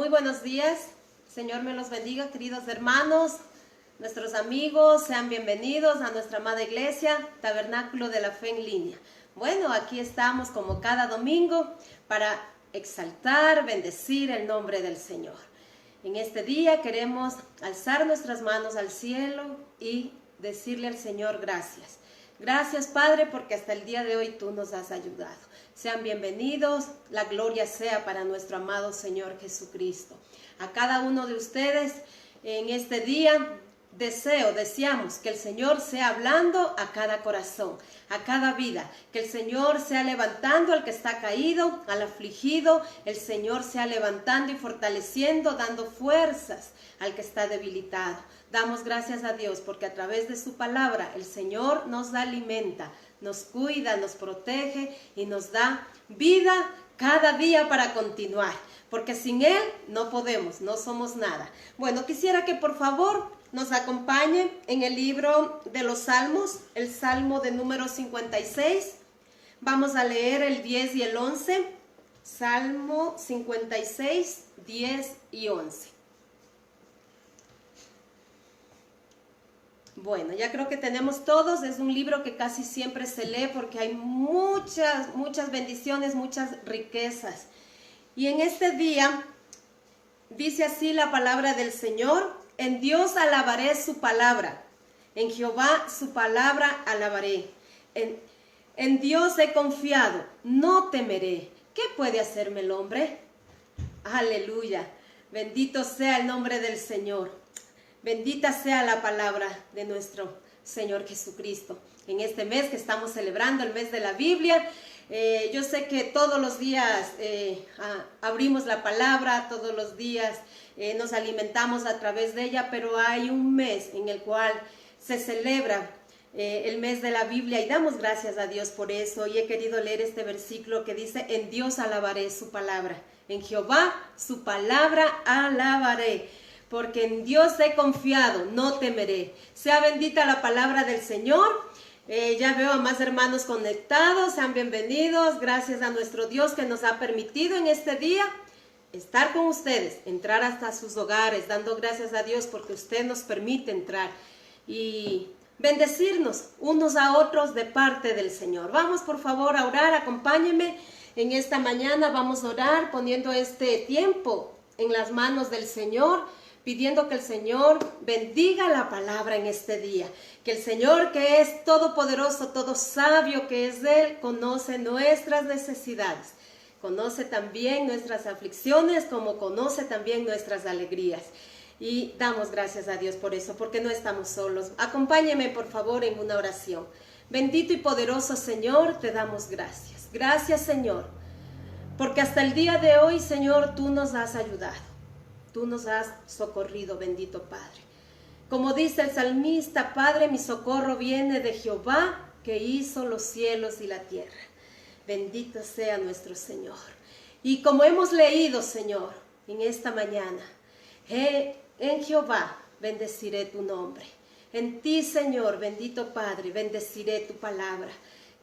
Muy buenos días, Señor me los bendiga, queridos hermanos, nuestros amigos, sean bienvenidos a nuestra amada iglesia, Tabernáculo de la Fe en línea. Bueno, aquí estamos como cada domingo para exaltar, bendecir el nombre del Señor. En este día queremos alzar nuestras manos al cielo y decirle al Señor gracias. Gracias, Padre, porque hasta el día de hoy tú nos has ayudado. Sean bienvenidos, la gloria sea para nuestro amado Señor Jesucristo. A cada uno de ustedes en este día deseamos que el Señor sea hablando a cada corazón, a cada vida, que el Señor sea levantando al que está caído, al afligido, el Señor sea levantando y fortaleciendo, dando fuerzas al que está debilitado. Damos gracias a Dios porque a través de su palabra el Señor nos alimenta, nos cuida, nos protege y nos da vida cada día para continuar, porque sin Él no podemos, no somos nada. Bueno, quisiera que por favor nos acompañe en el libro de los Salmos, el Salmo de número 56. Vamos a leer el 10 y el 11. Salmo 56, 10 y 11. Bueno, ya creo que tenemos todos. Es un libro que casi siempre se lee porque hay muchas bendiciones, muchas riquezas. Y en este día dice así la palabra del Señor: en Dios alabaré su palabra, en Jehová su palabra alabaré. En Dios he confiado, no temeré. ¿Qué puede hacerme el hombre? Aleluya, bendito sea el nombre del Señor. Bendita sea la palabra de nuestro Señor Jesucristo. En este mes que estamos celebrando, el mes de la Biblia, yo sé que todos los días abrimos la palabra, todos los días nos alimentamos a través de ella, pero hay un mes en el cual se celebra el mes de la Biblia y damos gracias a Dios por eso. Y he querido leer este versículo que dice: en Dios alabaré su palabra, en Jehová su palabra alabaré. Porque en Dios he confiado, no temeré. Sea bendita la palabra del Señor. Ya veo a más hermanos conectados, sean bienvenidos. Gracias a nuestro Dios que nos ha permitido en este día estar con ustedes, entrar hasta sus hogares, dando gracias a Dios porque usted nos permite entrar y bendecirnos unos a otros de parte del Señor. Vamos por favor a orar, acompáñenme en esta mañana. Vamos a orar poniendo este tiempo en las manos del Señor, pidiendo que el Señor bendiga la palabra en este día. Que el Señor, que es todopoderoso, todo sabio que es Él, conoce nuestras necesidades. Conoce también nuestras aflicciones, como conoce también nuestras alegrías. Y damos gracias a Dios por eso, porque no estamos solos. Acompáñeme por favor en una oración. Bendito y poderoso Señor, te damos gracias. Gracias Señor, porque hasta el día de hoy, Señor, tú nos has ayudado. Tú nos has socorrido, bendito Padre. Como dice el salmista: Padre, mi socorro viene de Jehová, que hizo los cielos y la tierra. Bendito sea nuestro Señor. Y como hemos leído, Señor, en esta mañana, en Jehová bendeciré tu nombre. En ti, Señor, bendito Padre, bendeciré tu palabra.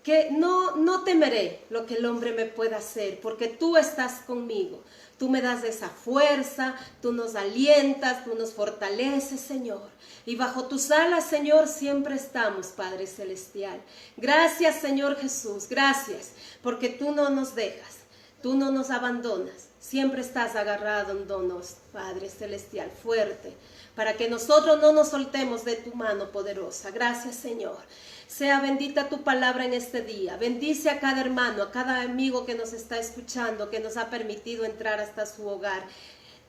Que no temeré lo que el hombre me pueda hacer, porque tú estás conmigo. Tú me das esa fuerza, tú nos alientas, tú nos fortaleces, Señor. Y bajo tus alas, Señor, siempre estamos, Padre Celestial. Gracias, Señor Jesús, gracias, porque tú no nos dejas, tú no nos abandonas. Siempre estás agarrándonos, Padre Celestial, fuerte, para que nosotros no nos soltemos de tu mano poderosa. Gracias, Señor. Sea bendita tu palabra en este día. Bendice a cada hermano, a cada amigo que nos está escuchando, que nos ha permitido entrar hasta su hogar.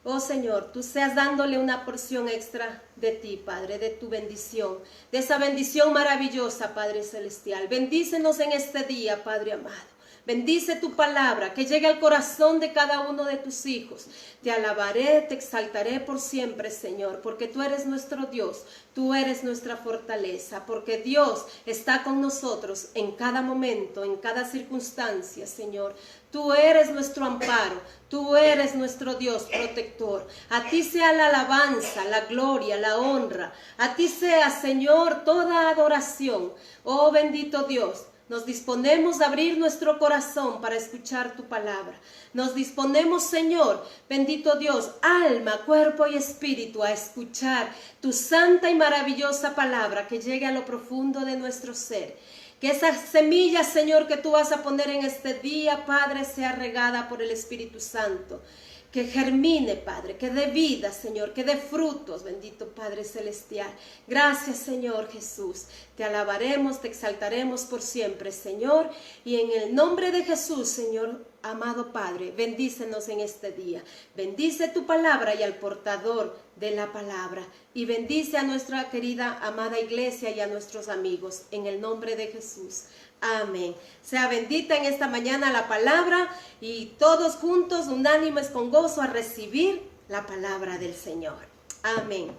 Oh Señor, tú seas dándole una porción extra de ti, Padre, de tu bendición, de esa bendición maravillosa, Padre Celestial. Bendícenos en este día, Padre amado. Bendice tu palabra, que llegue al corazón de cada uno de tus hijos. Te alabaré, te exaltaré por siempre, Señor, porque tú eres nuestro Dios, tú eres nuestra fortaleza, porque Dios está con nosotros en cada momento, en cada circunstancia, Señor. Tú eres nuestro amparo, tú eres nuestro Dios protector. A ti sea la alabanza, la gloria, la honra. A ti sea, Señor, toda adoración. Oh bendito Dios. Nos disponemos a abrir nuestro corazón para escuchar tu palabra. Nos disponemos, Señor, bendito Dios, alma, cuerpo y espíritu, a escuchar tu santa y maravillosa palabra que llegue a lo profundo de nuestro ser. Que esa semilla, Señor, que tú vas a poner en este día, Padre, sea regada por el Espíritu Santo. Que germine, Padre, que dé vida, Señor, que dé frutos, bendito Padre Celestial. Gracias, Señor Jesús. Te alabaremos, te exaltaremos por siempre, Señor. Y en el nombre de Jesús, Señor, amado Padre, bendícenos en este día. Bendice tu palabra y al portador de la palabra. Y bendice a nuestra querida, amada iglesia y a nuestros amigos. En el nombre de Jesús. Amén. Sea bendita en esta mañana la palabra y todos juntos, unánimes con gozo, a recibir la palabra del Señor. Amén.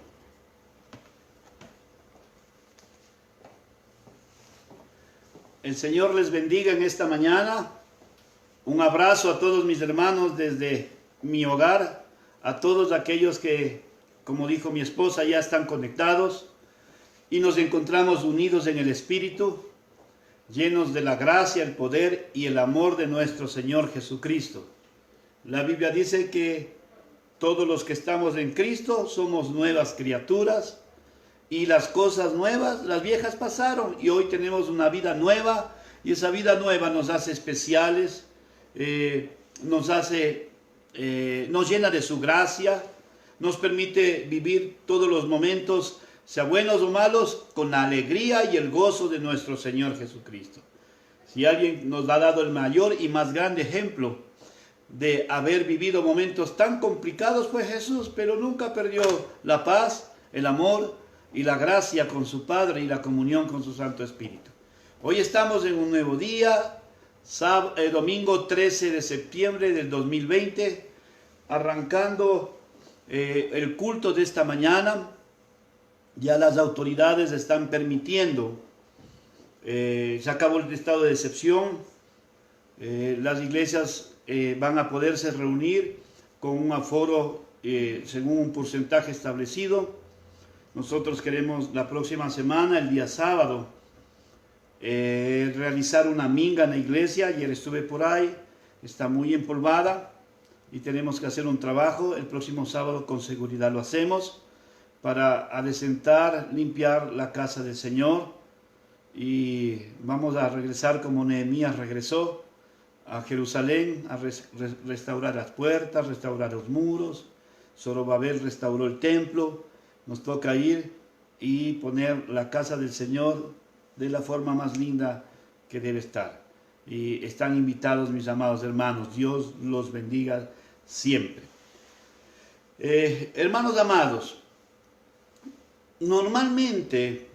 El Señor les bendiga en esta mañana. Un abrazo a todos mis hermanos desde mi hogar, a todos aquellos que, como dijo mi esposa, ya están conectados y nos encontramos unidos en el Espíritu, llenos de la gracia, el poder y el amor de nuestro Señor Jesucristo. La Biblia dice que todos los que estamos en Cristo somos nuevas criaturas y las cosas nuevas, las viejas pasaron y hoy tenemos una vida nueva y esa vida nueva nos hace especiales, nos llena de su gracia, nos permite vivir todos los momentos, sea buenos o malos, con la alegría y el gozo de nuestro Señor Jesucristo. Si alguien nos ha dado el mayor y más grande ejemplo de haber vivido momentos tan complicados fue Jesús, pero nunca perdió la paz, el amor y la gracia con su Padre y la comunión con su Santo Espíritu. Hoy estamos en un nuevo día, domingo 13 de septiembre del 2020, arrancando el culto de esta mañana. Ya las autoridades están permitiendo, se acabó el estado de excepción, las iglesias van a poderse reunir con un aforo según un porcentaje establecido. Nosotros queremos la próxima semana, el día sábado, realizar una minga en la iglesia. Ayer estuve por ahí, está muy empolvada y tenemos que hacer un trabajo. El próximo sábado con seguridad lo hacemos, para adecentar, limpiar la casa del Señor, y vamos a regresar como Nehemías regresó a Jerusalén, a restaurar las puertas, restaurar los muros. Zorobabel restauró el templo. Nos toca ir y poner la casa del Señor de la forma más linda que debe estar. Y están invitados mis amados hermanos. Dios los bendiga siempre. Hermanos amados, normalmente,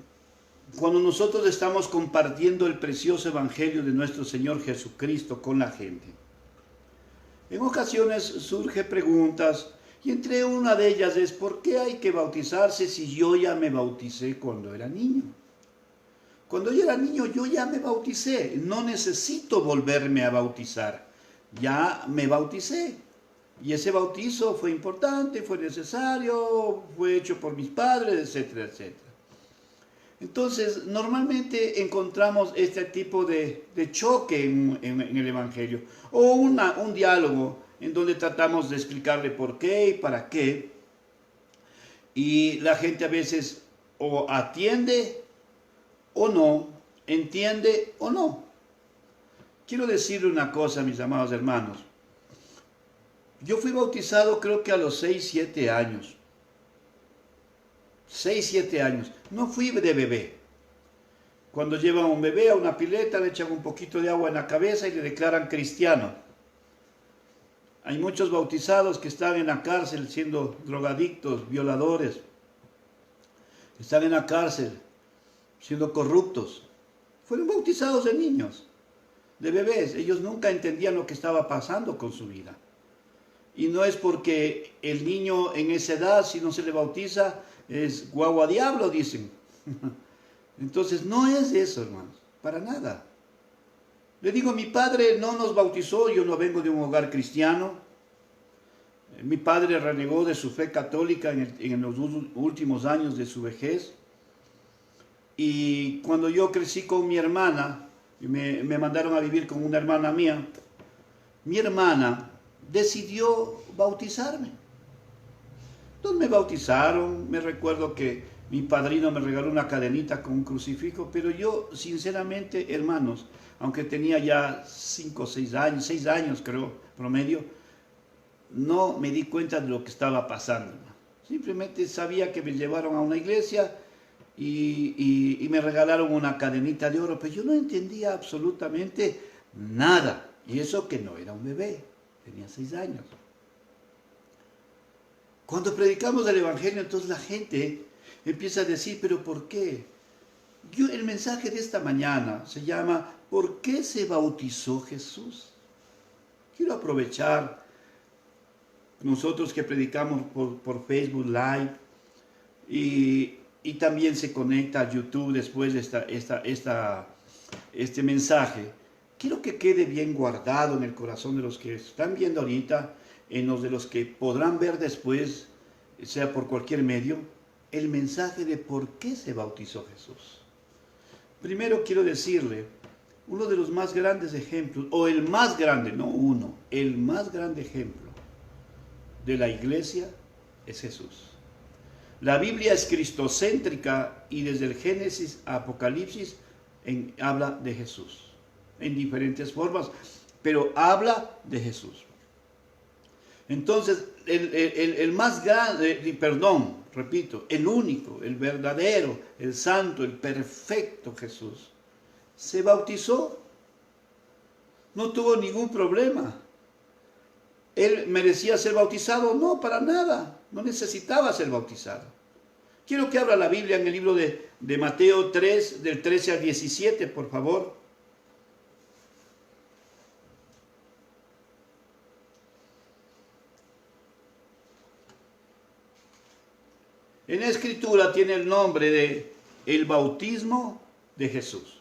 cuando nosotros estamos compartiendo el precioso evangelio de nuestro Señor Jesucristo con la gente, en ocasiones surgen preguntas, y entre una de ellas es: ¿por qué hay que bautizarse si yo ya me bauticé cuando era niño? Cuando yo era niño yo ya me bauticé, no necesito volverme a bautizar, ya me bauticé. Y ese bautizo fue importante, fue necesario, fue hecho por mis padres, etcétera, etcétera. Entonces, normalmente encontramos este tipo de choque en el Evangelio, o un diálogo en donde tratamos de explicarle por qué y para qué. Y la gente a veces o atiende o no, entiende o no. Quiero decirle una cosa, mis amados hermanos. Yo fui bautizado creo que a los 6, 7 años. 6, 7 años. No fui de bebé. Cuando llevan a un bebé a una pileta, le echan un poquito de agua en la cabeza y le declaran cristiano. Hay muchos bautizados que están en la cárcel siendo drogadictos, violadores. Están en la cárcel siendo corruptos. Fueron bautizados de niños, de bebés. Ellos nunca entendían lo que estaba pasando con su vida. Y no es porque el niño en esa edad, si no se le bautiza, es guagua diablo, dicen. Entonces no es eso, hermanos, para nada. Le digo, mi padre no nos bautizó, yo no vengo de un hogar cristiano. Mi padre renegó de su fe católica en los últimos años de su vejez. Y cuando yo crecí con mi hermana, y me mandaron a vivir con una hermana mía. Mi hermana decidió bautizarme. Entonces me bautizaron. Me recuerdo que mi padrino me regaló una cadenita con un crucifijo, pero yo, sinceramente, hermanos, aunque tenía ya 5 o 6 años, 6 años creo, promedio, no me di cuenta de lo que estaba pasando. Simplemente sabía que me llevaron a una iglesia y me regalaron una cadenita de oro, pero yo no entendía absolutamente nada. Y eso que no era un bebé, tenía 6 años. Cuando predicamos el Evangelio, entonces la gente empieza a decir, ¿pero por qué? El mensaje de esta mañana se llama ¿por qué se bautizó Jesús? Quiero aprovechar nosotros que predicamos por Facebook Live y también se conecta a YouTube después de este mensaje. Quiero que quede bien guardado en el corazón de los que están viendo ahorita, en los de los que podrán ver después, sea por cualquier medio, el mensaje de por qué se bautizó Jesús. Primero quiero decirle, uno de los más grandes ejemplos, o el más grande, no uno, el más grande ejemplo de la iglesia es Jesús. La Biblia es cristocéntrica y desde el Génesis a Apocalipsis habla de Jesús, en diferentes formas, pero habla de Jesús. Entonces, el más grande, repito, el único, el verdadero, el santo, el perfecto Jesús, se bautizó. No tuvo ningún problema. ¿Él merecía ser bautizado? No, para nada. No necesitaba ser bautizado. Quiero que abra la Biblia en el libro de Mateo 3, del 13 al 17, por favor. En la Escritura tiene el nombre de el bautismo de Jesús.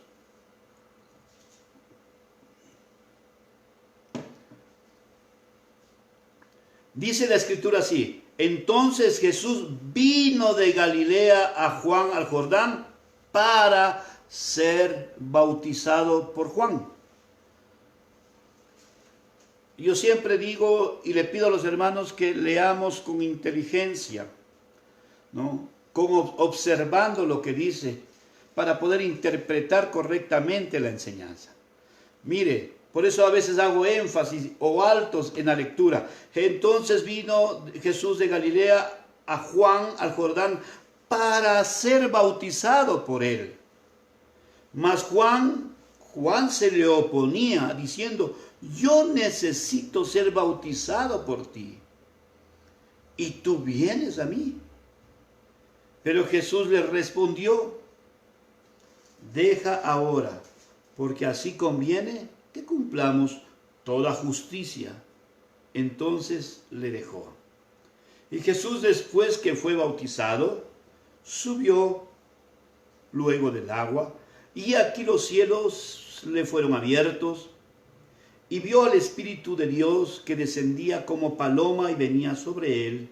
Dice la Escritura así: entonces Jesús vino de Galilea a Juan al Jordán para ser bautizado por Juan. Yo siempre digo y le pido a los hermanos que leamos con inteligencia, ¿no? Como observando lo que dice, para poder interpretar correctamente la enseñanza. Mire, por eso a veces hago énfasis o altos en la lectura. Entonces vino Jesús de Galilea a Juan, al Jordán, para ser bautizado por él. Mas Juan se le oponía, diciendo: yo necesito ser bautizado por ti, y tú vienes a mí. Pero Jesús le respondió: deja ahora, porque así conviene que cumplamos toda justicia. Entonces le dejó. Y Jesús, después que fue bautizado, subió luego del agua, y aquí los cielos le fueron abiertos, y vio al Espíritu de Dios que descendía como paloma y venía sobre él.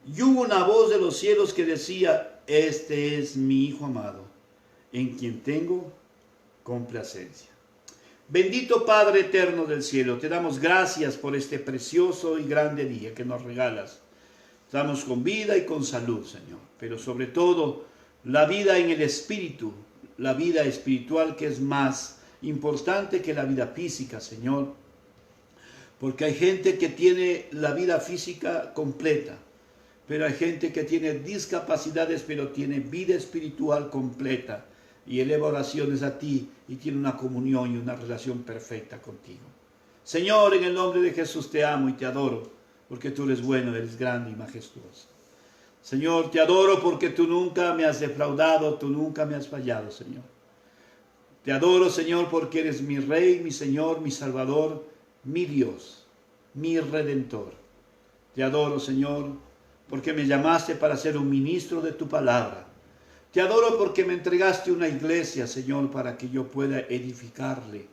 Y hubo una voz de los cielos que decía: este es mi Hijo amado, en quien tengo complacencia. Bendito Padre eterno del cielo, te damos gracias por este precioso y grande día que nos regalas. Estamos con vida y con salud, Señor, pero sobre todo la vida en el Espíritu, la vida espiritual, que es más importante que la vida física, Señor, porque hay gente que tiene la vida física completa, pero hay gente que tiene discapacidades, pero tiene vida espiritual completa, y eleva oraciones a ti y tiene una comunión y una relación perfecta contigo. Señor, en el nombre de Jesús te amo y te adoro, porque tú eres bueno, eres grande y majestuoso. Señor, te adoro porque tú nunca me has defraudado, tú nunca me has fallado, Señor. Te adoro, Señor, porque eres mi Rey, mi Señor, mi Salvador, mi Dios, mi Redentor. Te adoro, Señor, porque me llamaste para ser un ministro de tu palabra. Te adoro porque me entregaste una iglesia, Señor, para que yo pueda edificarle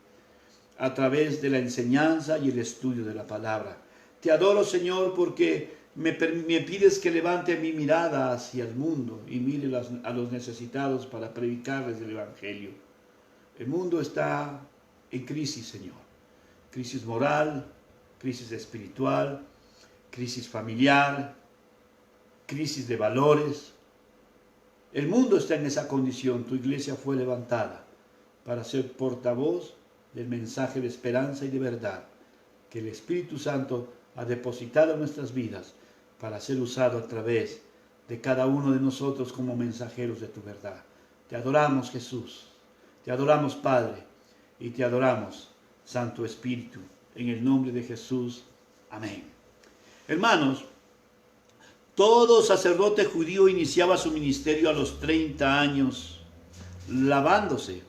a través de la enseñanza y el estudio de la palabra. Te adoro, Señor, porque me pides que levante mi mirada hacia el mundo y mire a los necesitados para predicarles el Evangelio. El mundo está en crisis, Señor. Crisis moral, crisis espiritual, crisis familiar, crisis de valores. El mundo está en esa condición. Tu iglesia fue levantada para ser portavoz del mensaje de esperanza y de verdad que el Espíritu Santo ha depositado en nuestras vidas para ser usado a través de cada uno de nosotros como mensajeros de tu verdad. Te adoramos, Jesús. Te adoramos, Padre. Y te adoramos, Santo Espíritu. En el nombre de Jesús. Amén. Hermanos, todo sacerdote judío iniciaba su ministerio a los 30 años lavándose.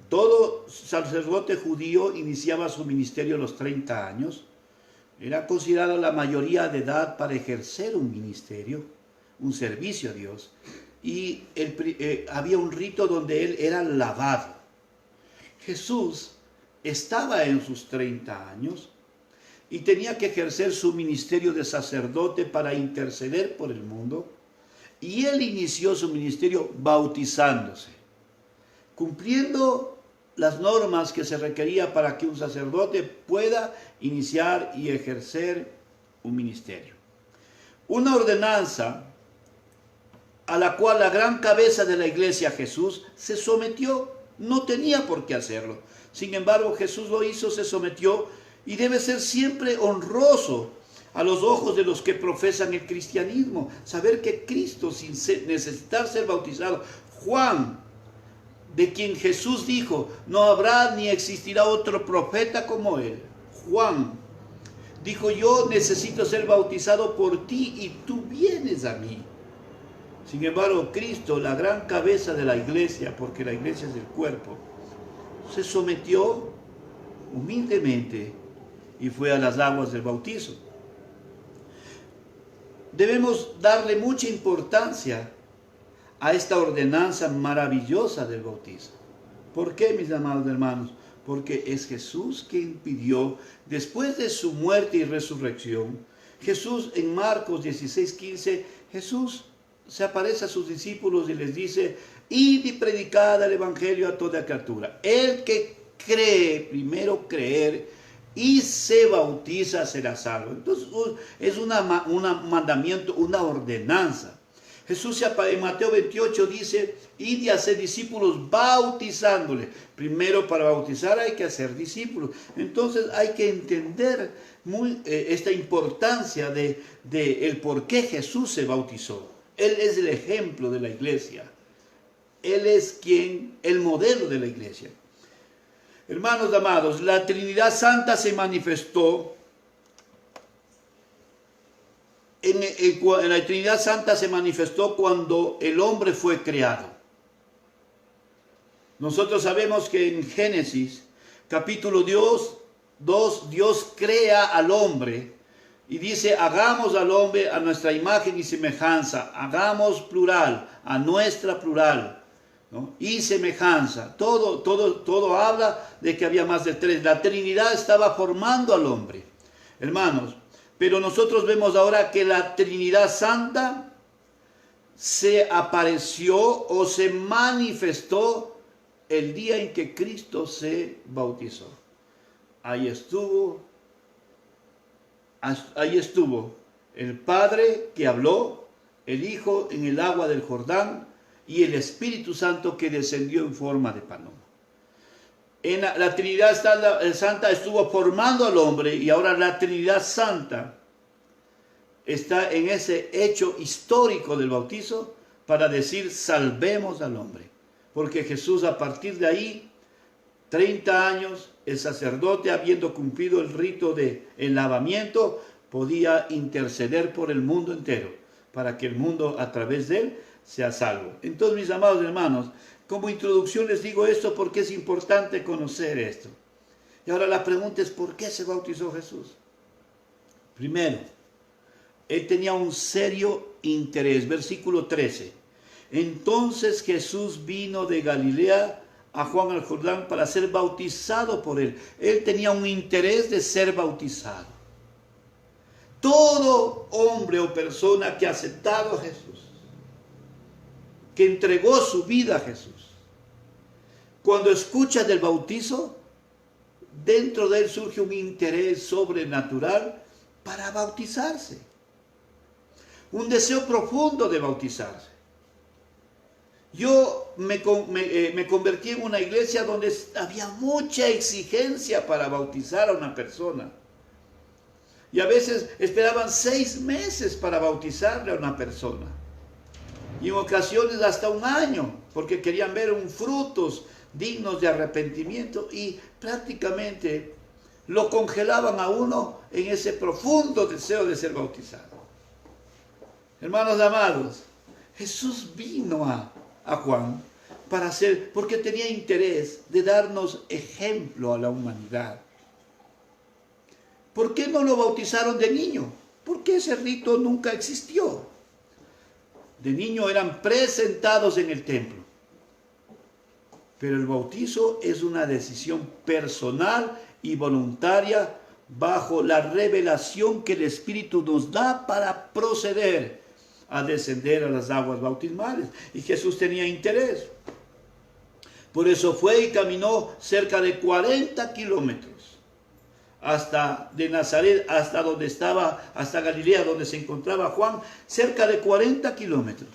Todo sacerdote judío iniciaba su ministerio a los 30 años. Era considerada la mayoría de edad para ejercer un ministerio, un servicio a Dios. Y había un rito donde él era lavado. Jesús estaba en sus 30 años y tenía que ejercer su ministerio de sacerdote para interceder por el mundo. Y él inició su ministerio bautizándose, cumpliendo las normas que se requería para que un sacerdote pueda iniciar y ejercer un ministerio. Una ordenanza a la cual la gran cabeza de la iglesia, Jesús, se sometió. No tenía por qué hacerlo. Sin embargo, Jesús lo hizo, se sometió, y debe ser siempre honroso a los ojos de los que profesan el cristianismo. Saber que Cristo, sin necesitar ser bautizado, Juan, de quien Jesús dijo, no habrá ni existirá otro profeta como él. Juan dijo, yo necesito ser bautizado por ti y tú vienes a mí. Sin embargo, Cristo, la gran cabeza de la iglesia, porque la iglesia es el cuerpo, se sometió humildemente y fue a las aguas del bautizo. Debemos darle mucha importancia a esta ordenanza maravillosa del bautizo. ¿Por qué, mis amados hermanos? Porque es Jesús quien pidió, después de su muerte y resurrección, Jesús en Marcos 16:15, Jesús se aparece a sus discípulos y les dice, id y predicad el evangelio a toda criatura. El que cree, primero creer, y se bautiza será salvo. Entonces es un mandamiento, una ordenanza. Jesús en Mateo 28 dice, id y hacer discípulos bautizándole. Primero, para bautizar hay que hacer discípulos. Entonces hay que entender esta importancia de el por qué Jesús se bautizó. Él es el ejemplo de la iglesia. Él es el modelo de la iglesia. Hermanos amados, la Trinidad Santa se manifestó. En la Trinidad Santa se manifestó cuando el hombre fue creado. Nosotros sabemos que en Génesis, capítulo 2, Dios crea al hombre y dice, hagamos al hombre a nuestra imagen y semejanza, hagamos plural, a nuestra plural, ¿no? Y semejanza. Todo habla de que había más de tres. La Trinidad estaba formando al hombre, hermanos. Pero nosotros vemos ahora que la Trinidad Santa se apareció o se manifestó el día en que Cristo se bautizó. Ahí estuvo el Padre que habló, el Hijo en el agua del Jordán y el Espíritu Santo que descendió en forma de paloma. La Trinidad Santa estuvo formando al hombre y ahora la Trinidad Santa está en ese hecho histórico del bautizo para decir salvemos al hombre. Porque Jesús a partir de ahí, 30 años, el sacerdote habiendo cumplido el rito del lavamiento, podía interceder por el mundo entero para que el mundo a través de él sea salvo. Entonces, mis amados hermanos, como introducción les digo esto porque es importante conocer esto. Y ahora la pregunta es, ¿por qué se bautizó Jesús? Primero, él tenía un serio interés. Versículo 13. Entonces Jesús vino de Galilea a Juan el Jordán para ser bautizado por él. Él tenía un interés de ser bautizado. Todo hombre o persona que ha aceptado a Jesús, que entregó su vida a Jesús, cuando escucha del bautizo, dentro de él surge un interés sobrenatural para bautizarse. Un deseo profundo de bautizarse. Yo me convertí en una iglesia donde había mucha exigencia para bautizar a una persona. Y a veces esperaban 6 meses para bautizarle a una persona. Y en ocasiones hasta 1 año, porque querían ver frutos dignos de arrepentimiento, y prácticamente lo congelaban a uno en ese profundo deseo de ser bautizado. Hermanos amados, Jesús vino a Juan porque tenía interés de darnos ejemplo a la humanidad. ¿Por qué no lo bautizaron de niño? Porque ese rito nunca existió. De niño eran presentados en el templo. Pero el bautizo es una decisión personal y voluntaria bajo la revelación que el Espíritu nos da para proceder a descender a las aguas bautismales. Y Jesús tenía interés. Por eso fue y caminó cerca de 40 kilómetros hasta de Nazaret, hasta donde estaba, hasta Galilea, donde se encontraba Juan, cerca de 40 kilómetros,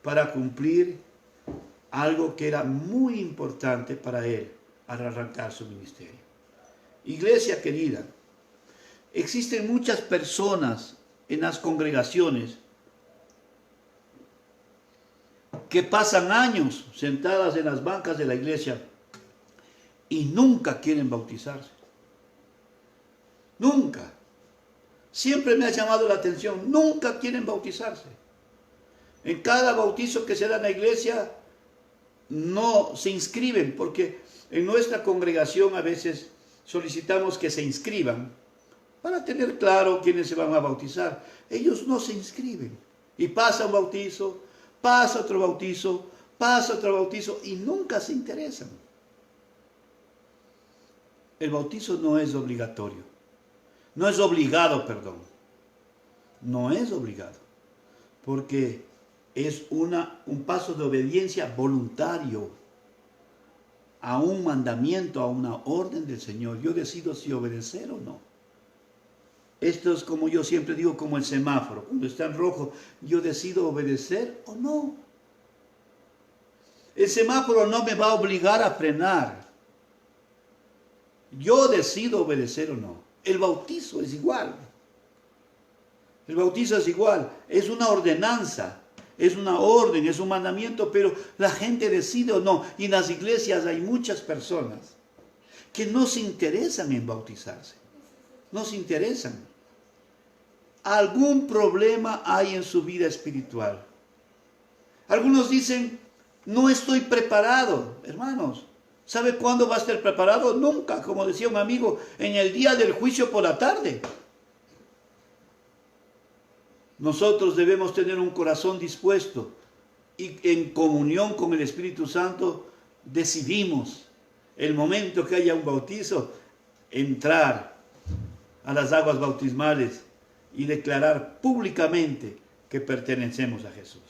para cumplir algo que era muy importante para él al arrancar su ministerio. Iglesia querida, existen muchas personas en las congregaciones que pasan años sentadas en las bancas de la iglesia y nunca quieren bautizarse. Nunca. Siempre me ha llamado la atención, nunca quieren bautizarse. En cada bautizo que se da en la iglesia no se inscriben, porque en nuestra congregación a veces solicitamos que se inscriban para tener claro quiénes se van a bautizar. Ellos no se inscriben y pasa un bautizo, pasa otro bautizo, pasa otro bautizo y nunca se interesan. El bautizo no es obligatorio. No es obligado, perdón. No es obligado. Porque es un paso de obediencia voluntario a un mandamiento, a una orden del Señor. Yo decido si obedecer o no. Esto es, como yo siempre digo, como el semáforo. Cuando está en rojo, yo decido obedecer o no. El semáforo no me va a obligar a frenar. Yo decido obedecer o no. El bautizo es igual. El bautizo es igual. Es una ordenanza, es una orden, es un mandamiento, pero la gente decide o no. Y en las iglesias hay muchas personas que no se interesan en bautizarse. No se interesan. Algún problema hay en su vida espiritual. Algunos dicen, no estoy preparado. Hermanos, ¿sabe cuándo va a estar preparado? Nunca, como decía un amigo, en el día del juicio por la tarde. Nosotros debemos tener un corazón dispuesto y en comunión con el Espíritu Santo decidimos, el momento que haya un bautizo, entrar a las aguas bautismales y declarar públicamente que pertenecemos a Jesús.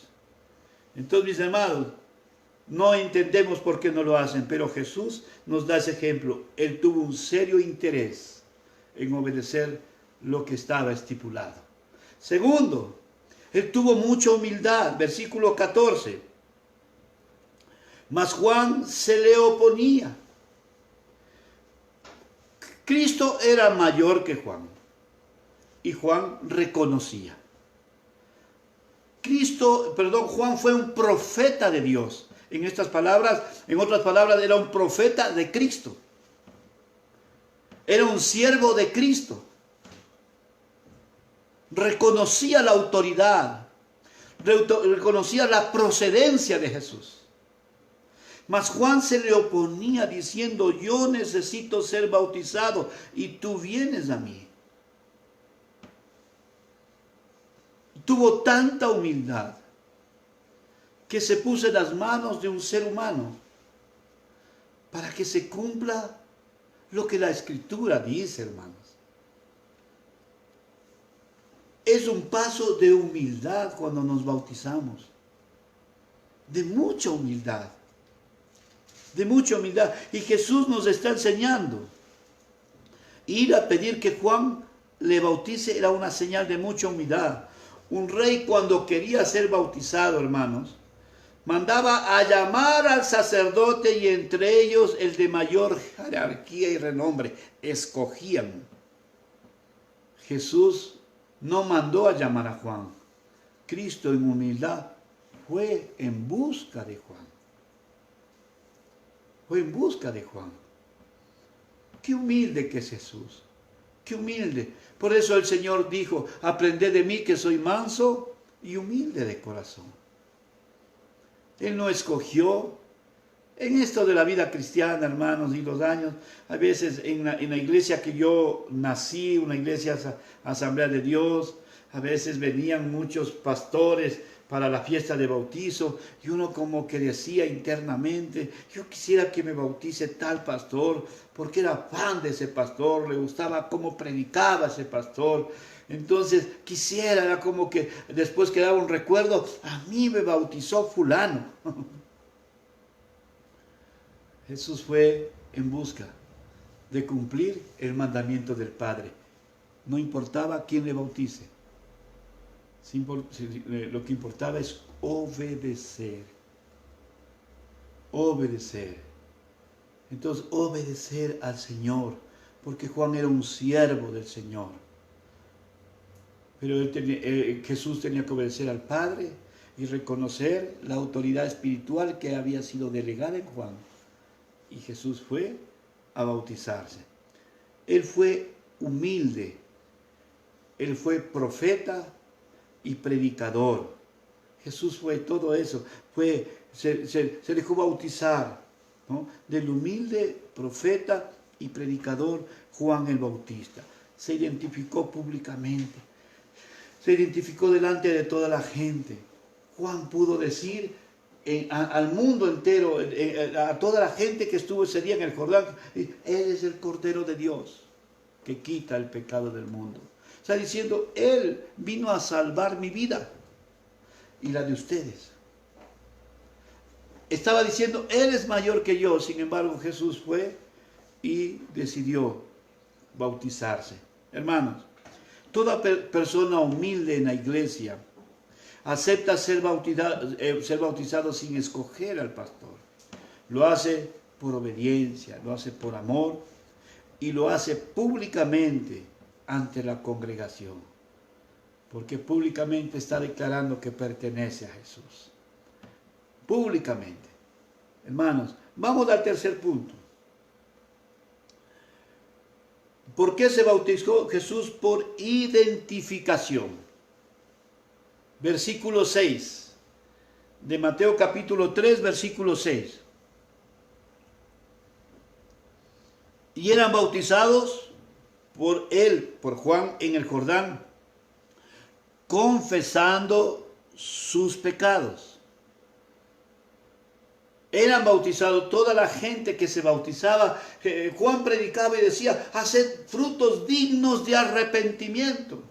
Entonces, mis hermanos, no entendemos por qué no lo hacen, pero Jesús nos da ese ejemplo. Él tuvo un serio interés en obedecer lo que estaba estipulado. Segundo, él tuvo mucha humildad. Versículo 14. Mas Juan se le oponía. Cristo era mayor que Juan. Y Juan reconocía. Juan fue un profeta de Dios. En otras palabras, era un profeta de Cristo. Era un siervo de Cristo. Reconocía la autoridad, reconocía la procedencia de Jesús. Mas Juan se le oponía diciendo, yo necesito ser bautizado y tú vienes a mí. Tuvo tanta humildad que se puso en las manos de un ser humano para que se cumpla lo que la Escritura dice, hermanos. Es un paso de humildad cuando nos bautizamos, de mucha humildad. de mucha humildad. Y Jesús nos está enseñando. Ir a pedir que Juan le bautice era una señal de mucha humildad. Un rey, cuando quería ser bautizado, hermanos, mandaba a llamar al sacerdote, y entre ellos el de mayor jerarquía y renombre escogían. Jesús no mandó a llamar a Juan. Cristo en humildad fue en busca de Juan. Fue en busca de Juan. Qué humilde que es Jesús. Qué humilde. Por eso el Señor dijo: aprended de mí que soy manso y humilde de corazón. Él no escogió. En esto de la vida cristiana, hermanos, y los años, a veces en la iglesia que yo nací, una iglesia Asamblea de Dios, a veces venían muchos pastores para la fiesta de bautizo, y uno como que decía internamente: yo quisiera que me bautice tal pastor, porque era fan de ese pastor, le gustaba cómo predicaba ese pastor. Entonces quisiera, era como que después quedaba un recuerdo: a mí me bautizó fulano. Jesús fue en busca de cumplir el mandamiento del Padre. No importaba quién le bautice. Lo que importaba es obedecer. Obedecer. Entonces, obedecer al Señor, porque Juan era un siervo del Señor. Pero Jesús tenía que obedecer al Padre y reconocer la autoridad espiritual que había sido delegada en Juan. Y Jesús fue a bautizarse. Él fue humilde. Él fue profeta y predicador. Jesús fue todo eso. Se dejó bautizar, ¿no? Del humilde profeta y predicador Juan el Bautista. Se identificó públicamente. Se identificó delante de toda la gente. Juan pudo decir al mundo entero, a toda la gente que estuvo ese día en el Jordán: Él es el Cordero de Dios que quita el pecado del mundo. Está diciendo: Él vino a salvar mi vida y la de ustedes. Estaba diciendo: Él es mayor que yo. Sin embargo, Jesús fue y decidió bautizarse. Hermanos, toda persona humilde en la iglesia acepta ser bautizado sin escoger al pastor. Lo hace por obediencia, lo hace por amor, y lo hace públicamente ante la congregación, porque públicamente está declarando que pertenece a Jesús. Públicamente. Hermanos, vamos al tercer punto. ¿Por qué se bautizó Jesús? Por identificación. Versículo 6 de Mateo capítulo 3, versículo 6. Y eran bautizados por él, por Juan, en el Jordán, confesando sus pecados. Eran bautizados toda la gente que se bautizaba. Juan predicaba y decía: haced frutos dignos de arrepentimiento.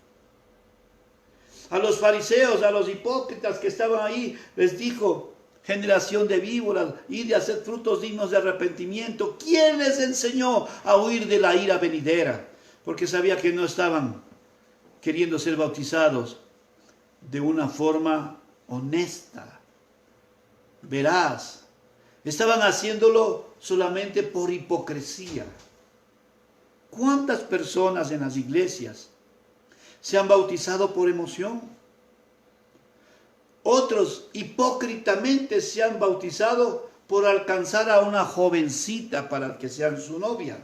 A los fariseos, a los hipócritas que estaban ahí, les dijo: generación de víboras, id de hacer frutos dignos de arrepentimiento. ¿Quién les enseñó a huir de la ira venidera? Porque sabía que no estaban queriendo ser bautizados de una forma honesta, veraz. Estaban haciéndolo solamente por hipocresía. ¿Cuántas personas en las iglesias se han bautizado por emoción? Otros hipócritamente se han bautizado por alcanzar a una jovencita para que sean su novia.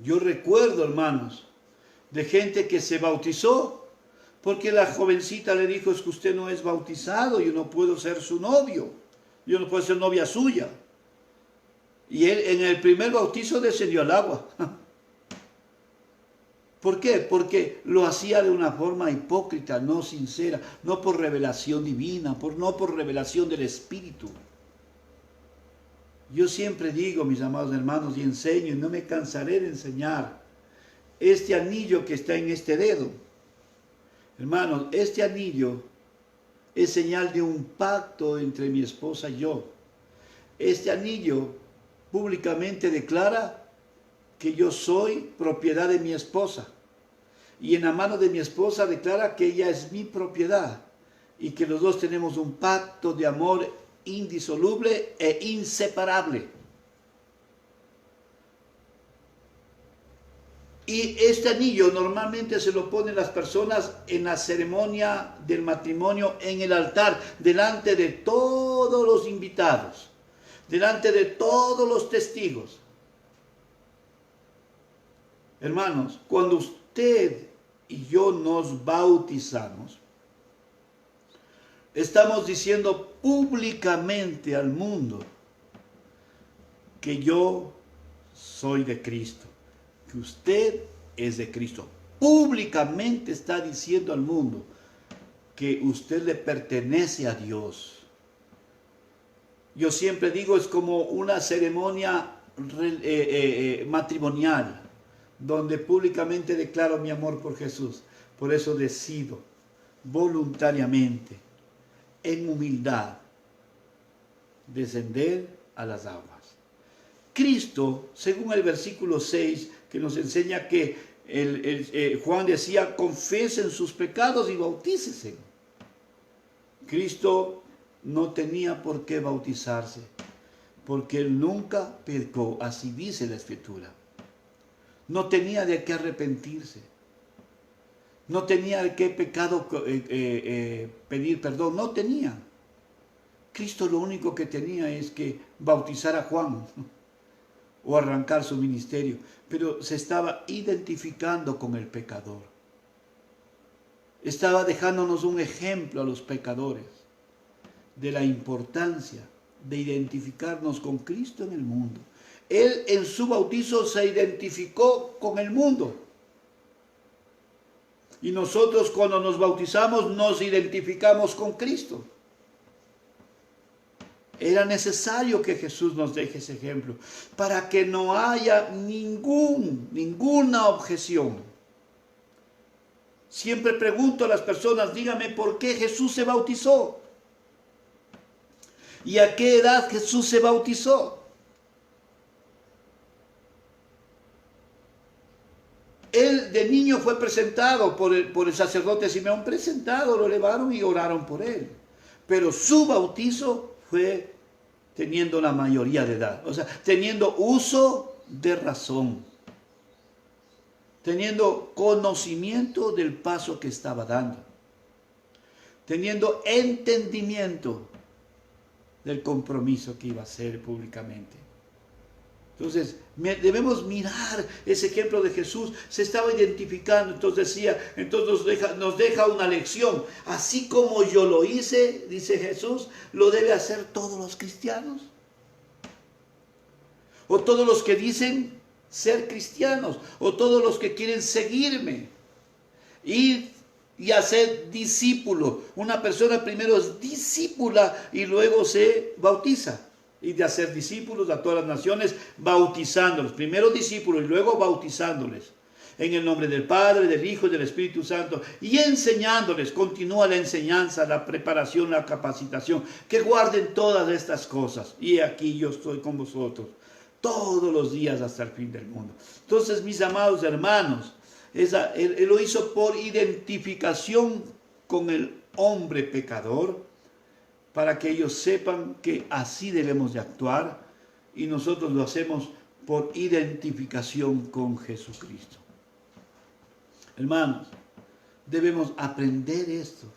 Yo recuerdo, hermanos, de gente que se bautizó porque la jovencita le dijo: es que usted no es bautizado, yo no puedo ser su novio, yo no puedo ser novia suya. Y él en el primer bautizo descendió al agua. ¿Por qué? Porque lo hacía de una forma hipócrita, no sincera, no por revelación divina, no por revelación del Espíritu. Yo siempre digo, mis amados hermanos, y enseño, y no me cansaré de enseñar, este anillo que está en este dedo, hermanos, este anillo es señal de un pacto entre mi esposa y yo. este anillo públicamente declara que yo soy propiedad de mi esposa. Y en la mano de mi esposa declara que ella es mi propiedad. Y que los dos tenemos un pacto de amor indisoluble e inseparable. Y este anillo normalmente se lo ponen las personas en la ceremonia del matrimonio en el altar, delante de todos los invitados, delante de todos los testigos. Hermanos, cuando usted y yo nos bautizamos, estamos diciendo públicamente al mundo que yo soy de Cristo, que usted es de Cristo. Públicamente está diciendo al mundo que usted le pertenece a Dios. Yo siempre digo, es como una ceremonia matrimonial, donde públicamente declaro mi amor por Jesús. Por eso decido voluntariamente, en humildad, descender a las aguas. Cristo, según el versículo 6, que nos enseña que Juan decía, confiesen sus pecados y bautícese. Cristo no tenía por qué bautizarse, porque él nunca pecó, así dice la Escritura. No tenía de qué arrepentirse. No tenía de qué pecado pedir perdón. No tenía. Cristo lo único que tenía es que bautizar a Juan o arrancar su ministerio. Pero se estaba identificando con el pecador. Estaba dejándonos un ejemplo a los pecadores de la importancia de identificarnos con Cristo en el mundo. Él en su bautizo se identificó con el mundo. Y nosotros cuando nos bautizamos nos identificamos con Cristo. Era necesario que Jesús nos deje ese ejemplo para que no haya ninguna objeción. Siempre pregunto a las personas, dígame por qué Jesús se bautizó. ¿Y a qué edad Jesús se bautizó? Él de niño fue presentado por el sacerdote Simeón, lo elevaron y oraron por él. Pero su bautizo fue teniendo la mayoría de edad, o sea, teniendo uso de razón, teniendo conocimiento del paso que estaba dando, teniendo entendimiento del compromiso que iba a hacer públicamente. Entonces, debemos mirar ese ejemplo de Jesús. Se estaba identificando, entonces nos deja una lección. Así como yo lo hice, dice Jesús, lo deben hacer todos los cristianos. O todos los que dicen ser cristianos, o todos los que quieren seguirme. Ir y hacer discípulo. Una persona primero es discípula y luego se bautiza. Y de hacer discípulos a todas las naciones, bautizándolos. Primero discípulos y luego bautizándoles. En el nombre del Padre, del Hijo y del Espíritu Santo. Y enseñándoles. Continúa la enseñanza, la preparación, la capacitación. Que guarden todas estas cosas. Y aquí yo estoy con vosotros. Todos los días hasta el fin del mundo. Entonces, mis amados hermanos. Él lo hizo por identificación con el hombre pecador. Para que ellos sepan que así debemos de actuar, y nosotros lo hacemos por identificación con Jesucristo. Hermanos, debemos aprender esto,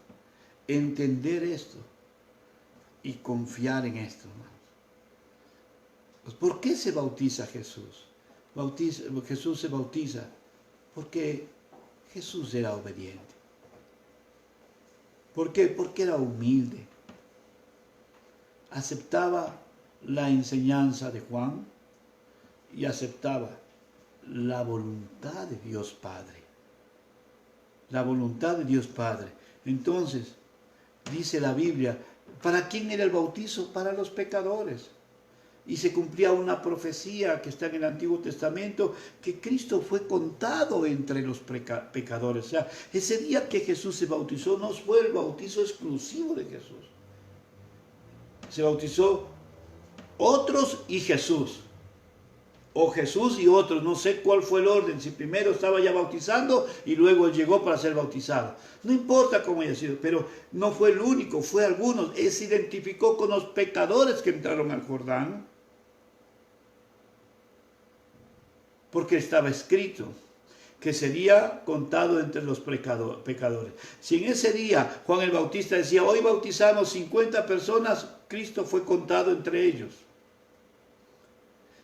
entender esto y confiar en esto, hermanos. Pues, ¿por qué se bautiza Jesús? Jesús se bautiza porque Jesús era obediente. ¿Por qué? Porque era humilde. Aceptaba la enseñanza de Juan y aceptaba la voluntad de Dios Padre. La voluntad de Dios Padre. Entonces, dice la Biblia, ¿para quién era el bautizo? Para los pecadores. Y se cumplía una profecía que está en el Antiguo Testamento, que Cristo fue contado entre los pecadores. O sea, ese día que Jesús se bautizó no fue el bautizo exclusivo de Jesús. Se bautizó otros y Jesús. O Jesús y otros, no sé cuál fue el orden, si primero estaba ya bautizando y luego llegó para ser bautizado. No importa cómo haya sido, pero no fue el único, fue algunos. Él se identificó con los pecadores que entraron al Jordán, porque estaba escrito que sería contado entre los pecadores. Si en ese día Juan el Bautista decía, hoy bautizamos 50 personas, Cristo fue contado entre ellos.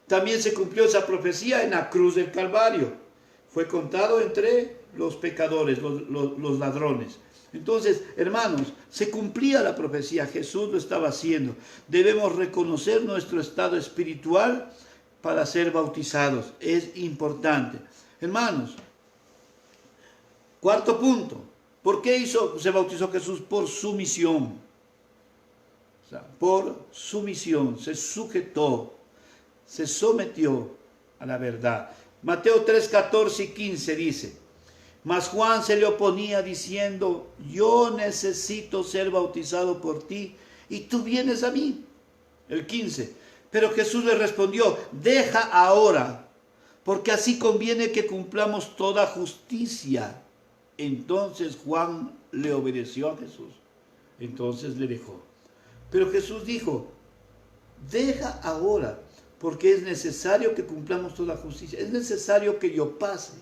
También se cumplió esa profecía en la cruz del Calvario. Fue contado entre los pecadores, los ladrones. Entonces, hermanos, se cumplía la profecía. Jesús lo estaba haciendo. Debemos reconocer nuestro estado espiritual para ser bautizados. Es importante. Hermanos, cuarto punto. ¿Por qué se bautizó Jesús? Por sumisión. O sea, por sumisión. Se sujetó. Se sometió a la verdad. Mateo 3, 14 y 15 dice, mas Juan se le oponía diciendo, yo necesito ser bautizado por ti y tú vienes a mí. El 15, pero Jesús le respondió, deja ahora, porque así conviene que cumplamos toda justicia. Entonces Juan le obedeció a Jesús. Entonces le dejó. Pero Jesús dijo, deja ahora, porque es necesario que cumplamos toda justicia. Es necesario que yo pase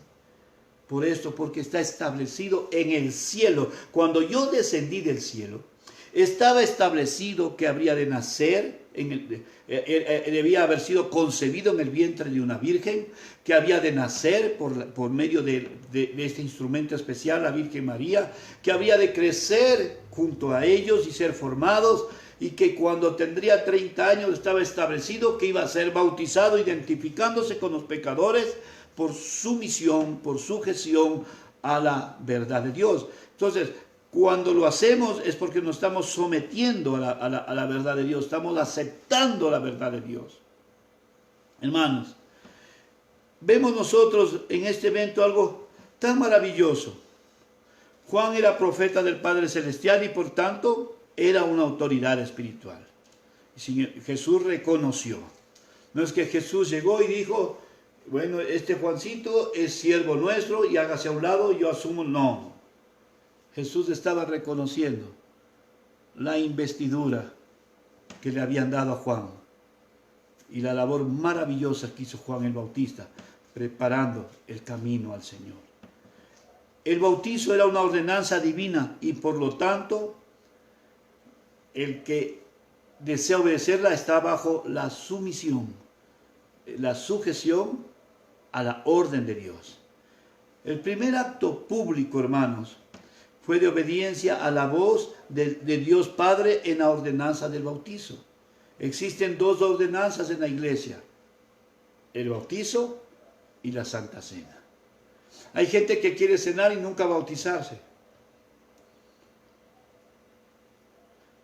por esto, porque está establecido en el cielo. Cuando yo descendí del cielo, estaba establecido que habría de nacer, debía haber sido concebido en el vientre de una virgen, que había de nacer por medio de este instrumento especial, la Virgen María, que había de crecer junto a ellos y ser formados, y que cuando tendría 30 años estaba establecido que iba a ser bautizado, identificándose con los pecadores por sumisión, por sujeción a la verdad de Dios. Entonces, cuando lo hacemos es porque nos estamos sometiendo a la verdad de Dios, estamos aceptando la verdad de Dios. Hermanos, vemos nosotros en este evento algo tan maravilloso. Juan era profeta del Padre Celestial y por tanto era una autoridad espiritual. Jesús reconoció. No es que Jesús llegó y dijo, bueno, este Juancito es siervo nuestro y hágase a un lado, yo asumo. No. Jesús estaba reconociendo la investidura que le habían dado a Juan y la labor maravillosa que hizo Juan el Bautista, preparando el camino al Señor. El bautizo era una ordenanza divina y por lo tanto el que desea obedecerla está bajo la sumisión, la sujeción a la orden de Dios. El primer acto público, hermanos, fue de obediencia a la voz de Dios Padre en la ordenanza del bautizo. Existen dos ordenanzas en la iglesia, el bautizo y la Santa Cena. Hay gente que quiere cenar y nunca bautizarse.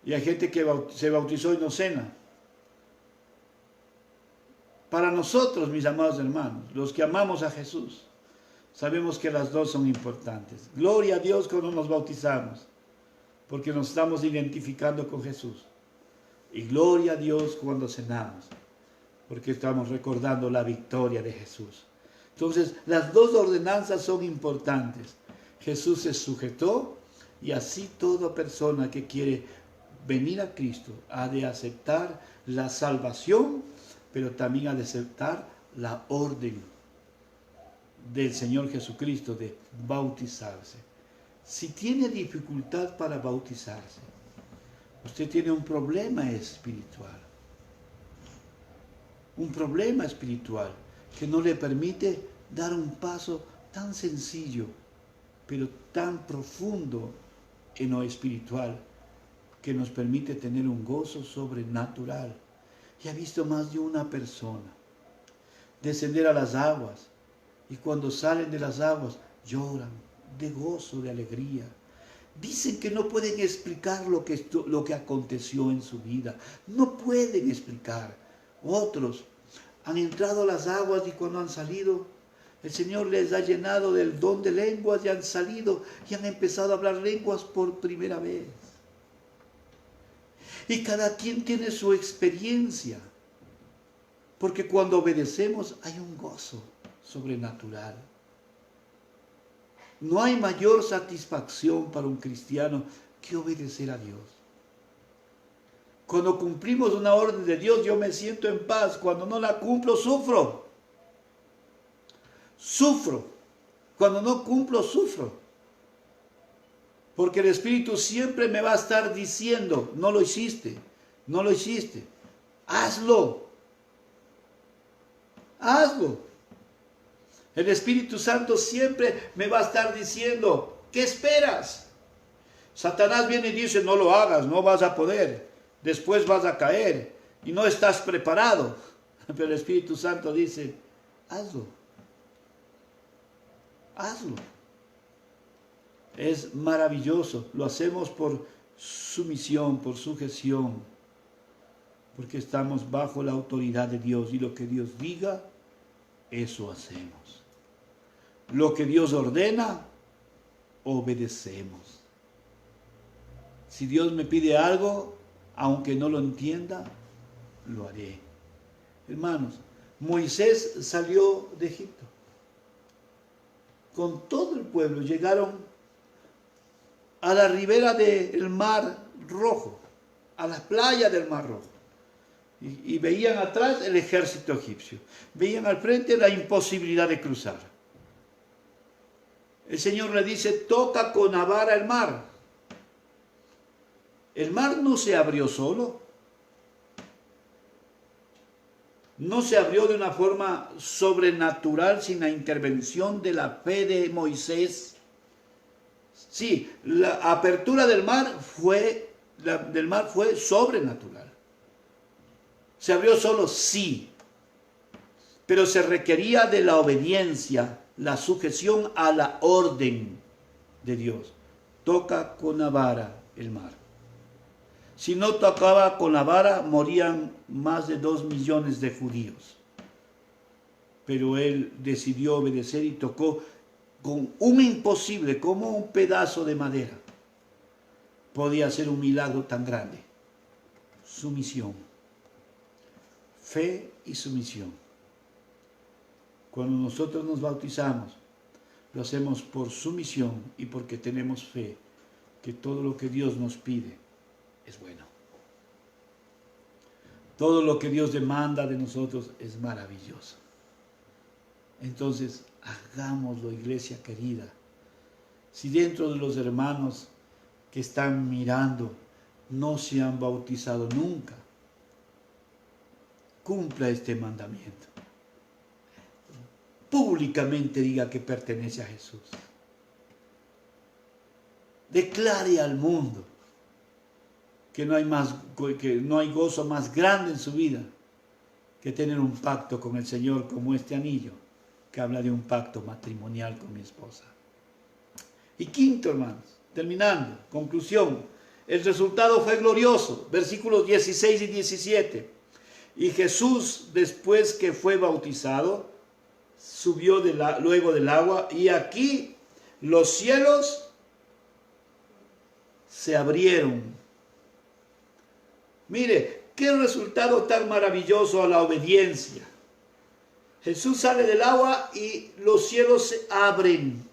Y hay gente que se bautizó y no cena. Para nosotros, mis amados hermanos, los que amamos a Jesús, sabemos que las dos son importantes. Gloria a Dios cuando nos bautizamos, porque nos estamos identificando con Jesús. Y gloria a Dios cuando cenamos, porque estamos recordando la victoria de Jesús. Entonces, las dos ordenanzas son importantes. Jesús se sujetó y así toda persona que quiere venir a Cristo ha de aceptar la salvación, pero también ha de aceptar la orden del Señor Jesucristo de bautizarse. Si tiene dificultad para bautizarse, usted tiene un problema espiritual. Un problema espiritual que no le permite dar un paso tan sencillo, pero tan profundo en lo espiritual, que nos permite tener un gozo sobrenatural. Y ha visto más de una persona descender a las aguas y cuando salen de las aguas lloran de gozo, de alegría. Dicen que no pueden explicar lo que aconteció en su vida. No pueden explicar. Otros han entrado a las aguas y cuando han salido, el Señor les ha llenado del don de lenguas y han salido y han empezado a hablar lenguas por primera vez. Y cada quien tiene su experiencia. Porque cuando obedecemos hay un gozo sobrenatural. No hay mayor satisfacción para un cristiano que obedecer a Dios. Cuando cumplimos una orden de Dios, yo me siento en paz. Cuando no la cumplo, sufro. Sufro. Cuando no cumplo, sufro. Porque el Espíritu siempre me va a estar diciendo, no lo hiciste, no lo hiciste. Hazlo. Hazlo. El Espíritu Santo siempre me va a estar diciendo, ¿qué esperas? Satanás viene y dice, no lo hagas, no vas a poder. Después vas a caer y no estás preparado. Pero el Espíritu Santo dice, hazlo. Hazlo. Es maravilloso. Lo hacemos por sumisión, por sujeción. Porque estamos bajo la autoridad de Dios. Y lo que Dios diga, eso hacemos. Lo que Dios ordena, obedecemos. Si Dios me pide algo, aunque no lo entienda, lo haré. Hermanos, Moisés salió de Egipto. Con todo el pueblo llegaron a la ribera del Mar Rojo, a la playa del Mar Rojo. Y veían atrás el ejército egipcio. Veían al frente la imposibilidad de cruzar. El Señor le dice, toca con la vara el mar. El mar no se abrió solo. No se abrió de una forma sobrenatural sin la intervención de la fe de Moisés. Sí, la apertura del mar fue sobrenatural. ¿Se abrió solo? Sí. Pero se requería de la obediencia, la sujeción a la orden de Dios. Toca con la vara el mar. Si no tocaba con la vara, morían más de 2 millones de judíos. Pero él decidió obedecer y tocó con un imposible, como un pedazo de madera. Podía hacer un milagro tan grande. Sumisión. Fe y sumisión. Cuando nosotros nos bautizamos, lo hacemos por sumisión y porque tenemos fe que todo lo que Dios nos pide es bueno. Todo lo que Dios demanda de nosotros es maravilloso. Entonces, hagámoslo, iglesia querida. Si dentro de los hermanos que están mirando no se han bautizado nunca, cumpla este mandamiento. Públicamente diga que pertenece a Jesús. Declare al mundo que no hay gozo más grande en su vida que tener un pacto con el Señor como este anillo, que habla de un pacto matrimonial con mi esposa. Y quinto, hermanos, terminando, conclusión, el resultado fue glorioso, versículos 16 y 17. Y Jesús, después que fue bautizado, subió luego del agua, y aquí los cielos se abrieron. Mire, qué resultado tan maravilloso a la obediencia. Jesús sale del agua y los cielos se abren.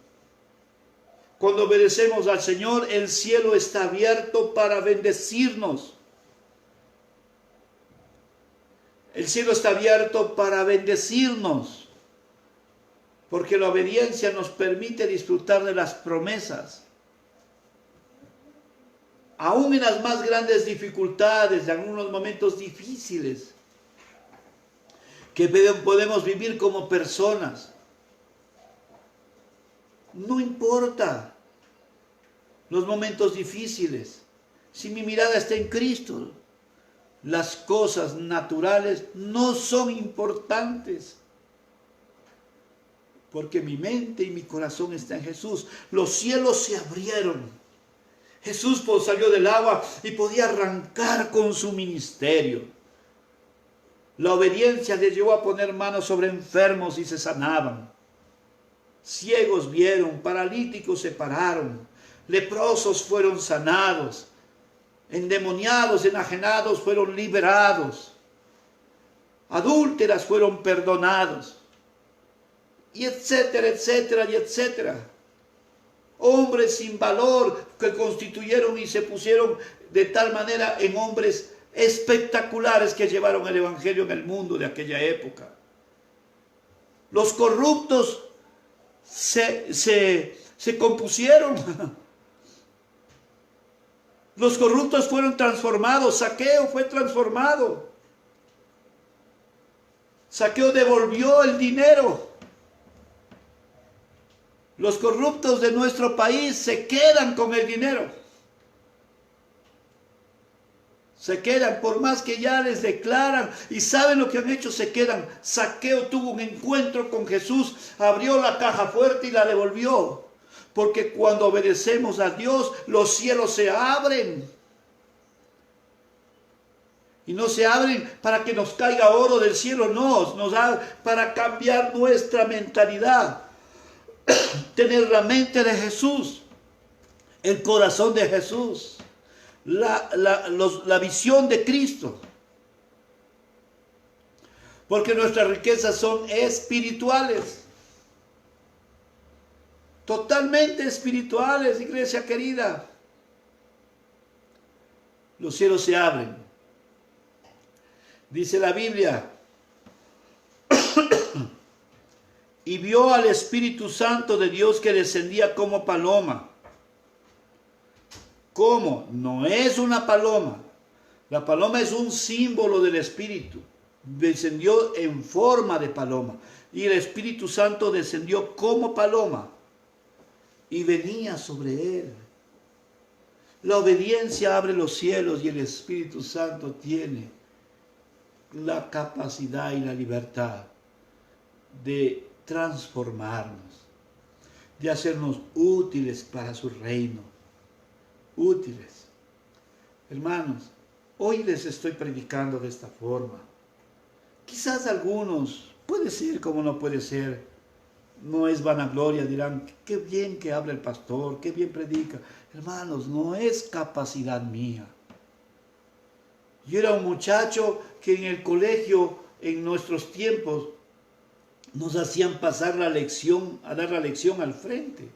Cuando obedecemos al Señor, el cielo está abierto para bendecirnos. El cielo está abierto para bendecirnos. Porque la obediencia nos permite disfrutar de las promesas. Aún en las más grandes dificultades, en algunos momentos difíciles, que podemos vivir como personas. No importa los momentos difíciles. Si mi mirada está en Cristo, las cosas naturales no son importantes. Porque mi mente y mi corazón están en Jesús. Los cielos se abrieron. Jesús salió del agua y podía arrancar con su ministerio. La obediencia le llevó a poner manos sobre enfermos y se sanaban. Ciegos vieron, paralíticos se pararon, leprosos fueron sanados, endemoniados, enajenados fueron liberados. adúlteras fueron perdonados, y etcétera, etcétera, y etcétera. Hombres sin valor que constituyeron y se pusieron de tal manera en hombres espectaculares que llevaron el evangelio en el mundo de aquella época. Los corruptos se compusieron. Los corruptos fueron transformados. Zaqueo fue transformado. Zaqueo devolvió el dinero. Los corruptos de nuestro país se quedan con el dinero. Se quedan, por más que ya les declaran y saben lo que han hecho, se quedan. Zaqueo tuvo un encuentro con Jesús, abrió la caja fuerte y la devolvió. Porque cuando obedecemos a Dios, los cielos se abren. Y no se abren para que nos caiga oro del cielo, no, nos da para cambiar nuestra mentalidad. Tener la mente de Jesús, el corazón de Jesús, la visión de Cristo. Porque nuestras riquezas son espirituales. Totalmente espirituales, iglesia querida. Los cielos se abren. Dice la Biblia. Y vio al Espíritu Santo de Dios que descendía como paloma. ¿Cómo? No es una paloma. La paloma es un símbolo del Espíritu. Descendió en forma de paloma. Y el Espíritu Santo descendió como paloma. Y venía sobre él. La obediencia abre los cielos y el Espíritu Santo tiene la capacidad y la libertad de transformarnos, de hacernos útiles para su reino. Útiles. Hermanos, hoy les estoy predicando de esta forma. Quizás algunos, puede ser como no puede ser, no es vanagloria, dirán, qué bien que habla el pastor, qué bien predica. Hermanos, no es capacidad mía. Yo era un muchacho que en el colegio, en nuestros tiempos, nos hacían pasar la lección, a dar la lección al frente,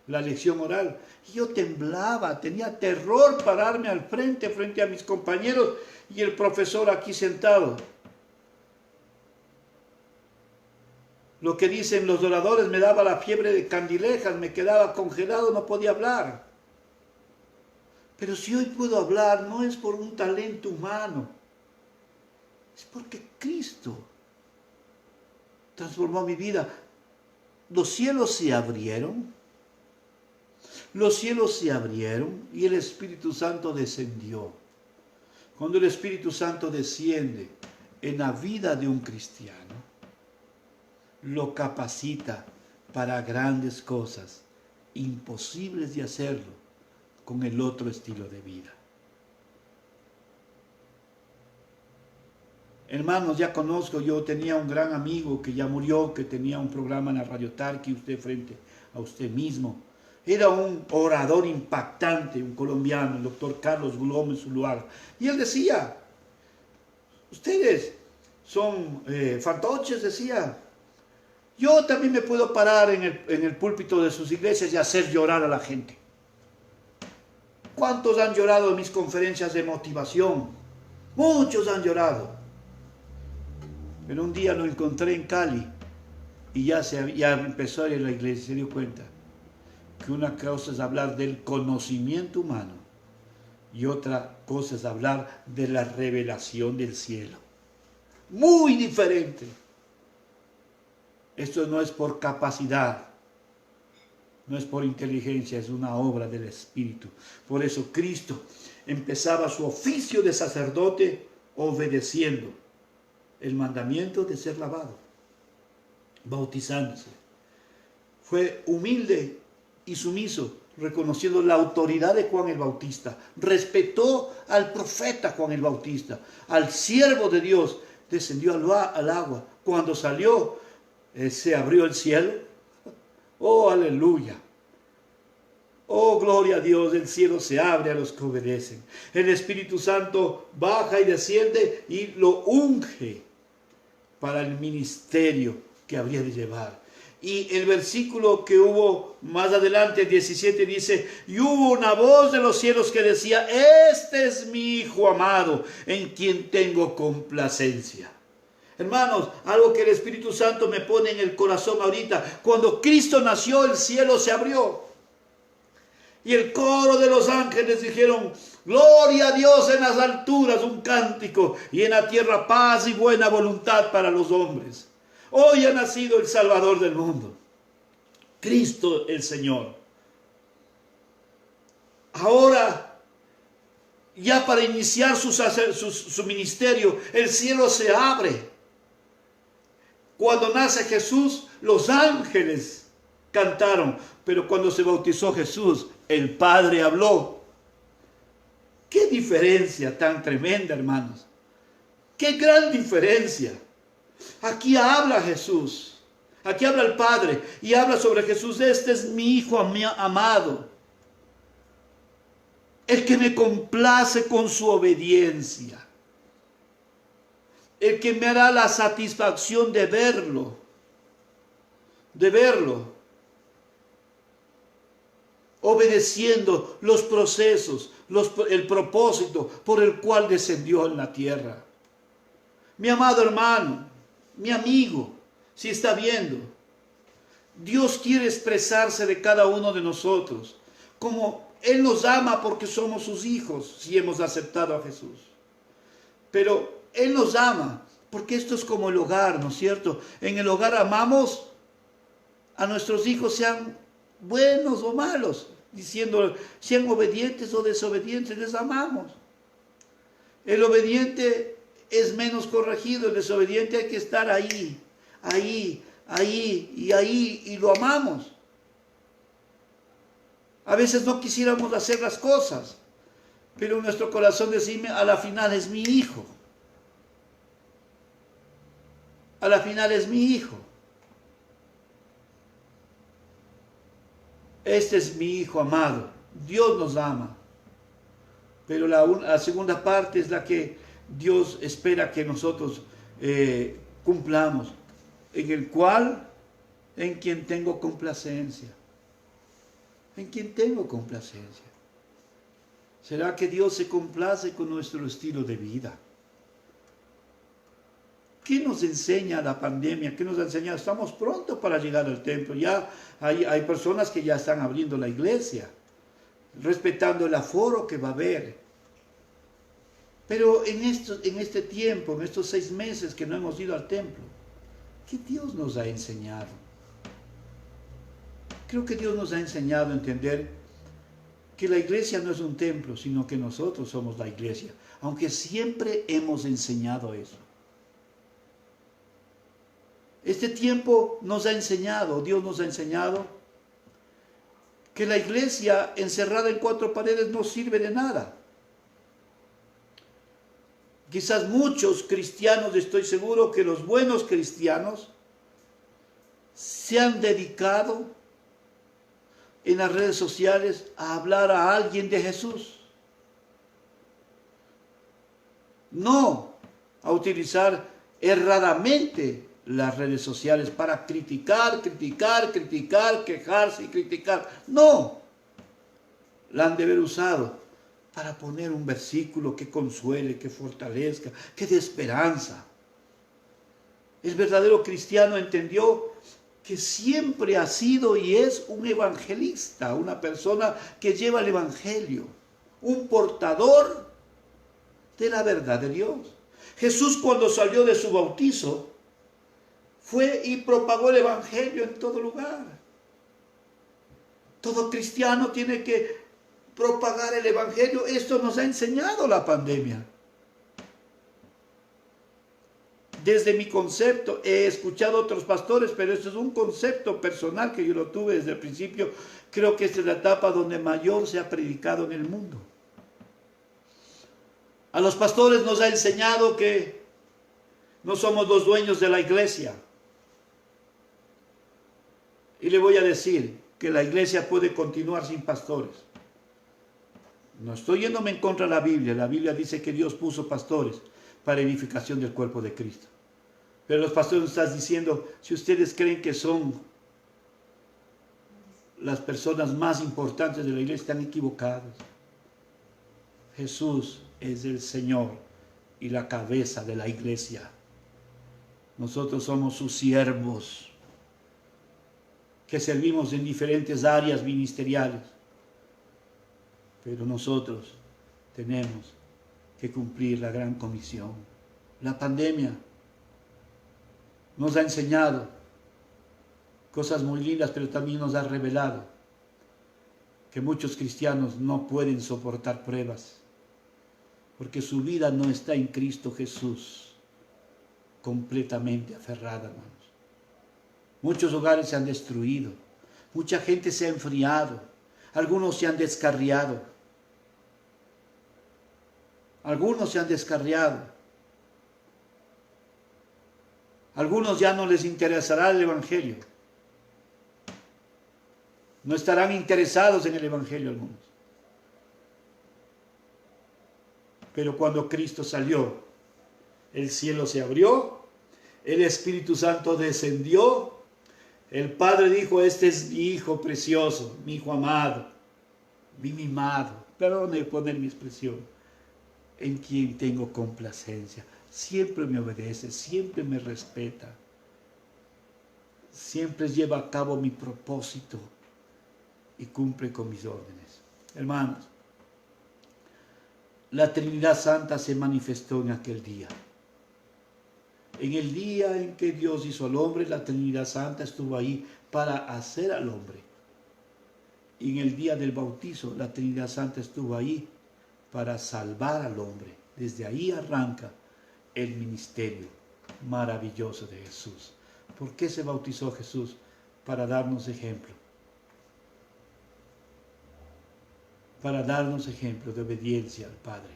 la lección oral. Y yo temblaba, tenía terror pararme al frente, frente a mis compañeros y el profesor aquí sentado. Lo que dicen los oradores, me daba la fiebre de candilejas, me quedaba congelado, no podía hablar. Pero si hoy puedo hablar, no es por un talento humano, es porque Cristo transformó mi vida. Los cielos se abrieron. Los cielos se abrieron y el Espíritu Santo descendió. Cuando el Espíritu Santo desciende en la vida de un cristiano, lo capacita para grandes cosas, imposibles de hacerlo con el otro estilo de vida. Hermanos, ya conozco, yo tenía un gran amigo que ya murió, que tenía un programa en la Radio Tarqui, usted frente a usted mismo. Era un orador impactante, un colombiano, el doctor Carlos Gómez Zuluaga. Y él decía, ustedes son fantoches, decía. Yo también me puedo parar en el púlpito de sus iglesias y hacer llorar a la gente. ¿Cuántos han llorado en mis conferencias de motivación? Muchos han llorado. Pero un día lo encontré en Cali y ya empezó a ir a la iglesia y se dio cuenta que una cosa es hablar del conocimiento humano y otra cosa es hablar de la revelación del cielo. Muy diferente. Esto no es por capacidad, no es por inteligencia, es una obra del Espíritu. Por eso Cristo empezaba su oficio de sacerdote obedeciendo el mandamiento de ser lavado, bautizándose. Fue humilde y sumiso, reconociendo la autoridad de Juan el Bautista. Respetó al profeta Juan el Bautista, al siervo de Dios. Descendió al agua. Cuando salió, se abrió el cielo. Oh, aleluya. Oh, gloria a Dios, el cielo se abre a los que obedecen. El Espíritu Santo baja y desciende y lo unge para el ministerio que habría de llevar. Y el versículo que hubo más adelante, 17, dice: y hubo una voz de los cielos que decía: este es mi Hijo amado, en quien tengo complacencia. Hermanos, algo que el Espíritu Santo me pone en el corazón ahorita: cuando Cristo nació, el cielo se abrió. Y el coro de los ángeles dijeron: gloria a Dios en las alturas, un cántico, y en la tierra paz y buena voluntad para los hombres. Hoy ha nacido el Salvador del mundo, Cristo el Señor. Ahora, ya para iniciar su ministerio, el cielo se abre. Cuando nace Jesús, los ángeles cantaron, pero cuando se bautizó Jesús, el Padre habló. Qué diferencia tan tremenda, hermanos. Qué gran diferencia. Aquí habla Jesús, aquí habla el Padre y habla sobre Jesús: este es mi Hijo amado, el que me complace con su obediencia, el que me hará la satisfacción de verlo, obedeciendo los procesos, el propósito por el cual descendió en la tierra. Mi amado hermano, mi amigo, si está viendo, Dios quiere expresarse de cada uno de nosotros, como Él nos ama porque somos sus hijos, si hemos aceptado a Jesús. Pero Él nos ama porque esto es como el hogar, ¿no es cierto? En el hogar amamos a nuestros hijos, sean buenos o malos, diciendo sean obedientes o desobedientes, les amamos. El obediente es menos corregido, el desobediente hay que estar ahí, y lo amamos. A veces no quisiéramos hacer las cosas, pero en nuestro corazón decimos: a la final es mi hijo. A la final es mi hijo. Este es mi Hijo amado. Dios nos ama. Pero la segunda parte es la que Dios espera que nosotros cumplamos. En quien tengo complacencia. En quien tengo complacencia. ¿Será que Dios se complace con nuestro estilo de vida? ¿Qué nos enseña la pandemia? ¿Qué nos ha enseñado? Estamos pronto para llegar al templo. Ya hay personas que ya están abriendo la iglesia, respetando el aforo que va a haber. Pero en este tiempo, en estos 6 meses que no hemos ido al templo, ¿qué Dios nos ha enseñado? Creo que Dios nos ha enseñado a entender que la iglesia no es un templo, sino que nosotros somos la iglesia, aunque siempre hemos enseñado eso. Este tiempo nos ha enseñado, Dios nos ha enseñado, que la iglesia encerrada en 4 paredes no sirve de nada. Quizás muchos cristianos, estoy seguro que los buenos cristianos, se han dedicado en las redes sociales a hablar a alguien de Jesús. No a utilizar erradamente las redes sociales para criticar, quejarse y criticar. No, la han de haber usado para poner un versículo que consuele, que fortalezca, que dé esperanza. El verdadero cristiano entendió que siempre ha sido y es un evangelista, una persona que lleva el evangelio, un portador de la verdad de Dios. Jesús, cuando salió de su bautizo, fue y propagó el evangelio en todo lugar. Todo cristiano tiene que propagar el evangelio. Esto nos ha enseñado la pandemia. Desde mi concepto, he escuchado a otros pastores, pero esto es un concepto personal que yo lo tuve desde el principio. Creo que esta es la etapa donde mayor se ha predicado en el mundo. A los pastores nos ha enseñado que no somos los dueños de la iglesia. Y le voy a decir, que la iglesia puede continuar sin pastores. No estoy yéndome en contra de la Biblia. La Biblia dice que Dios puso pastores para edificación del cuerpo de Cristo. Pero los pastores nos están diciendo, si ustedes creen que son las personas más importantes de la iglesia, están equivocados. Jesús es el Señor y la cabeza de la iglesia. Nosotros somos sus siervos, que servimos en diferentes áreas ministeriales. Pero nosotros tenemos que cumplir la gran comisión. La pandemia nos ha enseñado cosas muy lindas, pero también nos ha revelado que muchos cristianos no pueden soportar pruebas, porque su vida no está en Cristo Jesús, completamente aferrada, hermanos. Muchos hogares se han destruido, mucha gente se ha enfriado, algunos se han descarriado. Algunos se han descarriado. Algunos ya no les interesará el Evangelio. No estarán interesados en el Evangelio algunos. Pero cuando Cristo salió, el cielo se abrió, el Espíritu Santo descendió, el Padre dijo, este es mi Hijo precioso, mi Hijo amado, mi mimado, perdone poner mi expresión, en quien tengo complacencia. Siempre me obedece, siempre me respeta, siempre lleva a cabo mi propósito y cumple con mis órdenes. Hermanos, la Trinidad Santa se manifestó en aquel día. En el día en que Dios hizo al hombre, la Trinidad Santa estuvo ahí para hacer al hombre. Y en el día del bautizo, la Trinidad Santa estuvo ahí para salvar al hombre. Desde ahí arranca el ministerio maravilloso de Jesús. ¿Por qué se bautizó Jesús? Para darnos ejemplo. Para darnos ejemplo de obediencia al Padre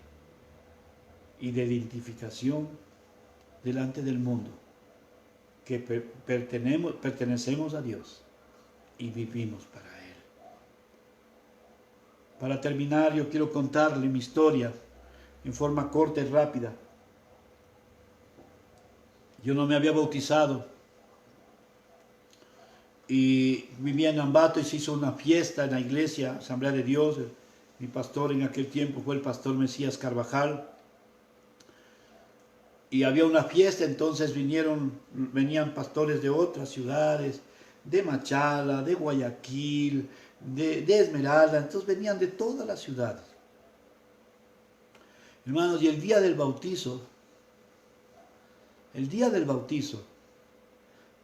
y de identificación delante del mundo, que pertenecemos a Dios y vivimos para Él. Para terminar, yo quiero contarle mi historia en forma corta y rápida. Yo no me había bautizado y vivía en Ambato y se hizo una fiesta en la iglesia, Asamblea de Dios. Mi pastor en aquel tiempo fue el pastor Mesías Carvajal. Y había una fiesta, entonces venían pastores de otras ciudades, de Machala, de Guayaquil, de Esmeralda, entonces venían de todas las ciudades. Hermanos, y el día del bautizo,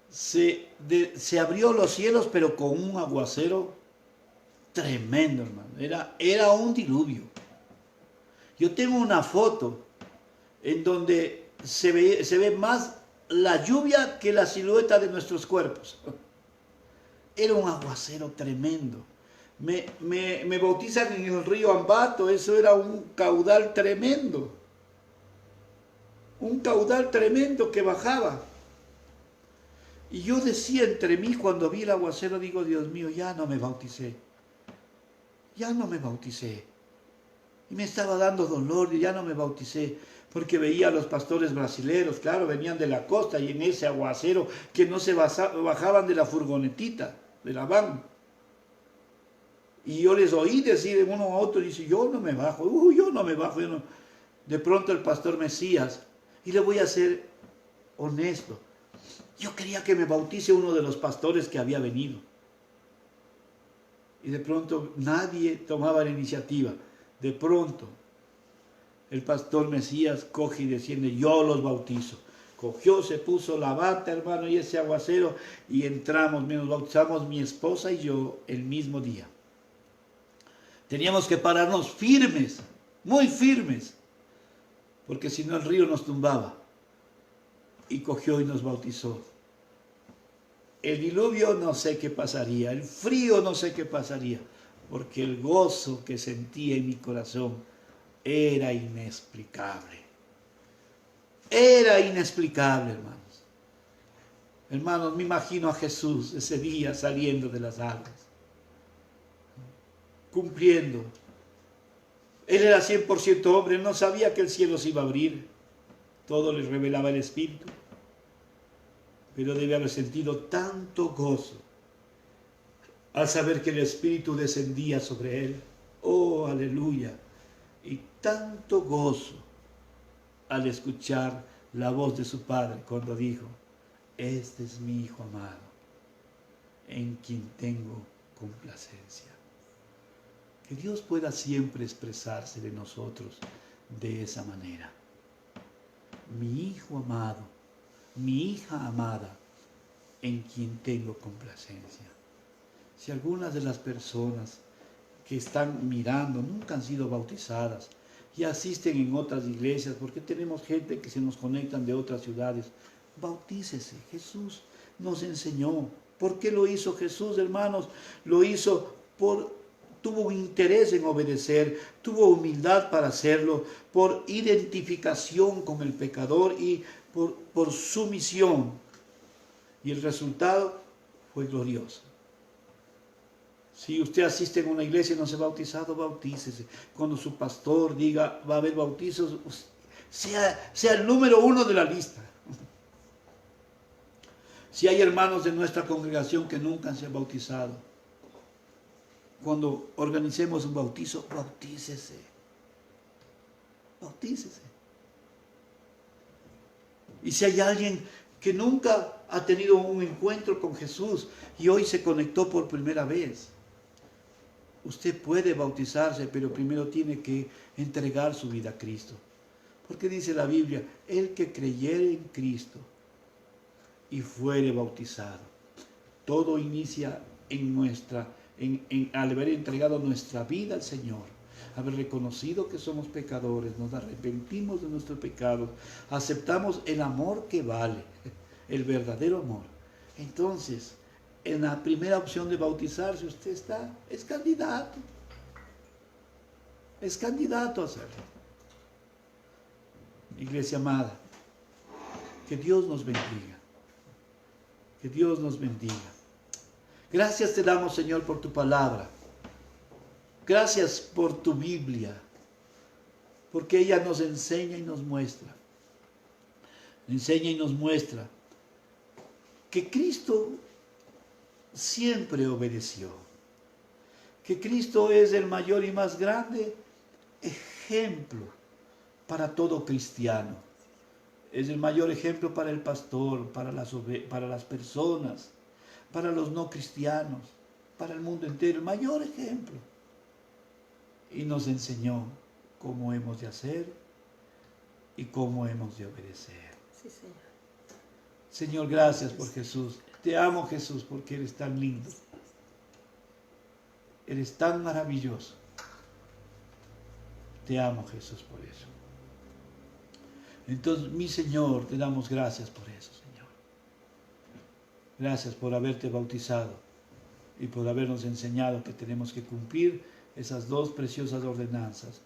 se abrió los cielos, pero con un aguacero tremendo, hermano. Era un diluvio. Yo tengo una foto en donde se ve más la lluvia que la silueta de nuestros cuerpos. Era un aguacero tremendo. Me bautizan en el río Ambato, eso era un caudal tremendo. Un caudal tremendo que bajaba. Y yo decía entre mí cuando vi el aguacero, digo, Dios mío, ya no me bauticé. Ya no me bauticé. Y me estaba dando dolor y ya no me bauticé. Porque veía a los pastores brasileros, claro, venían de la costa y en ese aguacero que no se bajaban de la furgonetita, de la van. Y yo les oí decir en uno a otro, dice, yo no me bajo, yo no me bajo. Yo no. De pronto el pastor Mesías, y le voy a ser honesto, yo quería que me bautice uno de los pastores que había venido. Y de pronto nadie tomaba la iniciativa. De pronto el pastor Mesías coge y desciende, yo los bautizo. Cogió, se puso la bata, hermano, y ese aguacero, y entramos, nos bautizamos mi esposa y yo el mismo día. Teníamos que pararnos firmes, muy firmes, porque si no el río nos tumbaba. Y cogió y nos bautizó. El diluvio no sé qué pasaría, el frío no sé qué pasaría, porque el gozo que sentía en mi corazón era inexplicable. Era inexplicable, hermanos. Hermanos, me imagino a Jesús ese día saliendo de las aguas. cumpliendo. Él era 100% hombre, no sabía que el cielo se iba a abrir. Todo le revelaba el Espíritu. Pero debe haber sentido tanto gozo al saber que el Espíritu descendía sobre él. Oh, aleluya. Y tanto gozo al escuchar la voz de su Padre cuando dijo: este es mi Hijo amado, en quien tengo complacencia. Que Dios pueda siempre expresarse de nosotros de esa manera. Mi Hijo amado, mi hija amada, en quien tengo complacencia. Si algunas de las personas que están mirando nunca han sido bautizadas y asisten en otras iglesias, porque tenemos gente que se nos conectan de otras ciudades, bautícese. Jesús nos enseñó. ¿Por qué lo hizo Jesús, hermanos? Lo hizo tuvo un interés en obedecer, tuvo humildad para hacerlo, por identificación con el pecador y por sumisión. Y el resultado fue glorioso. Si usted asiste en una iglesia y no se ha bautizado, bautícese. Cuando su pastor diga va a haber bautizos, sea el número 1 de la lista. Si hay hermanos de nuestra congregación que nunca se han bautizado, cuando organicemos un bautizo, bautícese. Bautícese. Y si hay alguien que nunca ha tenido un encuentro con Jesús y hoy se conectó por primera vez, usted puede bautizarse, pero primero tiene que entregar su vida a Cristo. Porque dice la Biblia: el que creyere en Cristo y fuere bautizado. Todo inicia al haber entregado nuestra vida al Señor, haber reconocido que somos pecadores, nos arrepentimos de nuestros pecados, aceptamos el amor que vale, el verdadero amor. Entonces, en la primera opción de bautizarse, usted es candidato a hacerlo. Iglesia amada, que Dios nos bendiga. Que Dios nos bendiga. Gracias te damos, Señor, por tu palabra. Gracias por tu Biblia, porque ella nos enseña y nos muestra. Enseña y nos muestra que Cristo siempre obedeció. Que Cristo es el mayor y más grande ejemplo para todo cristiano. Es el mayor ejemplo para el pastor, para las personas, para los no cristianos, para el mundo entero. El mayor ejemplo. Y nos enseñó cómo hemos de hacer y cómo hemos de obedecer. Sí, Señor. Señor, gracias por Jesús. Te amo, Jesús, porque eres tan lindo. Eres tan maravilloso. Te amo, Jesús, por eso. Entonces, mi Señor, te damos gracias por eso, Señor. Gracias por haberte bautizado y por habernos enseñado que tenemos que cumplir esas dos preciosas ordenanzas.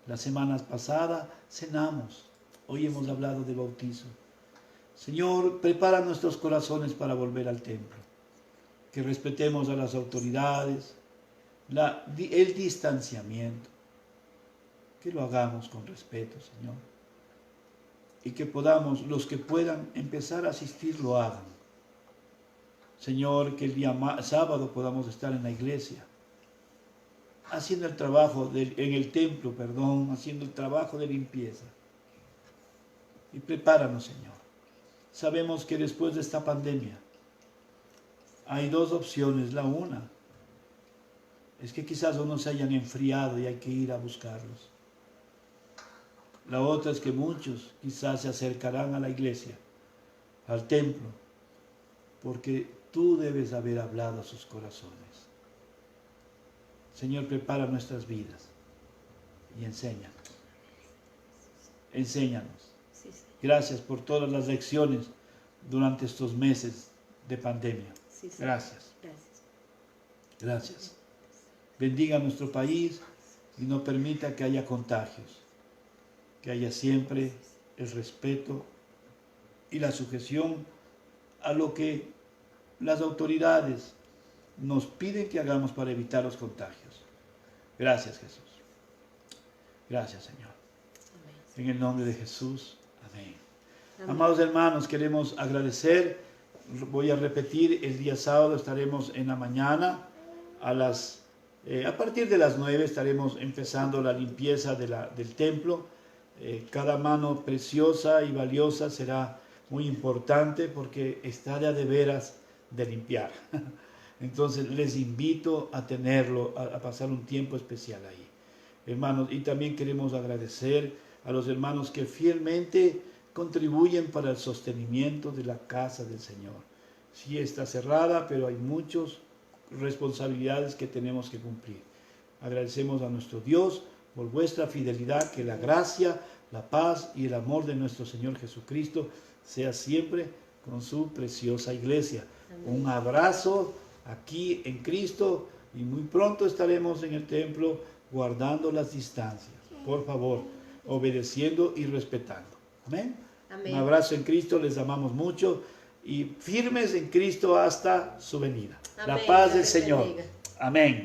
La semana pasada cenamos, hoy hemos hablado de bautizo. Señor, prepara nuestros corazones para volver al templo. Que respetemos a las autoridades, el distanciamiento. Que lo hagamos con respeto, Señor. Y que podamos, los que puedan empezar a asistir, lo hagan. Señor, que el día sábado podamos estar en la iglesia, haciendo el trabajo, en el templo, haciendo el trabajo de limpieza. Y prepáranos, Señor. Sabemos que después de esta pandemia hay dos opciones. La una es que quizás unos se hayan enfriado y hay que ir a buscarlos. La otra es que muchos quizás se acercarán a la iglesia, al templo, porque tú debes haber hablado a sus corazones. Señor, prepara nuestras vidas y enséñanos. Enséñanos. Sí, Señor. Gracias por todas las lecciones durante estos meses de pandemia. Sí, Señor. Gracias. Gracias. Gracias. Bendiga nuestro país y no permita que haya contagios. Que haya siempre el respeto y la sujeción a lo que las autoridades nos piden que hagamos para evitar los contagios. Gracias, Jesús. Gracias, Señor. Amén. En el nombre de Jesús. Amén. Amén. Amados hermanos, queremos agradecer. Voy a repetir, el día sábado estaremos en la mañana a partir de las 9 estaremos empezando la limpieza del templo. Cada mano preciosa y valiosa será muy importante porque está de veras de limpiar. Entonces les invito a tenerlo, a pasar un tiempo especial ahí. Hermanos, y también queremos agradecer a los hermanos que fielmente contribuyen para el sostenimiento de la casa del Señor. Sí está cerrada, pero hay muchas responsabilidades que tenemos que cumplir. Agradecemos a nuestro Dios por vuestra fidelidad, que la gracia, la paz y el amor de nuestro Señor Jesucristo sea siempre con su preciosa iglesia. Amén. Un abrazo aquí en Cristo y muy pronto estaremos en el templo guardando las distancias. Por favor, obedeciendo y respetando. Amén. Amén. Un abrazo en Cristo, les amamos mucho y firmes en Cristo hasta su venida. Amén. La paz del Dios Señor. bendiga. Amén.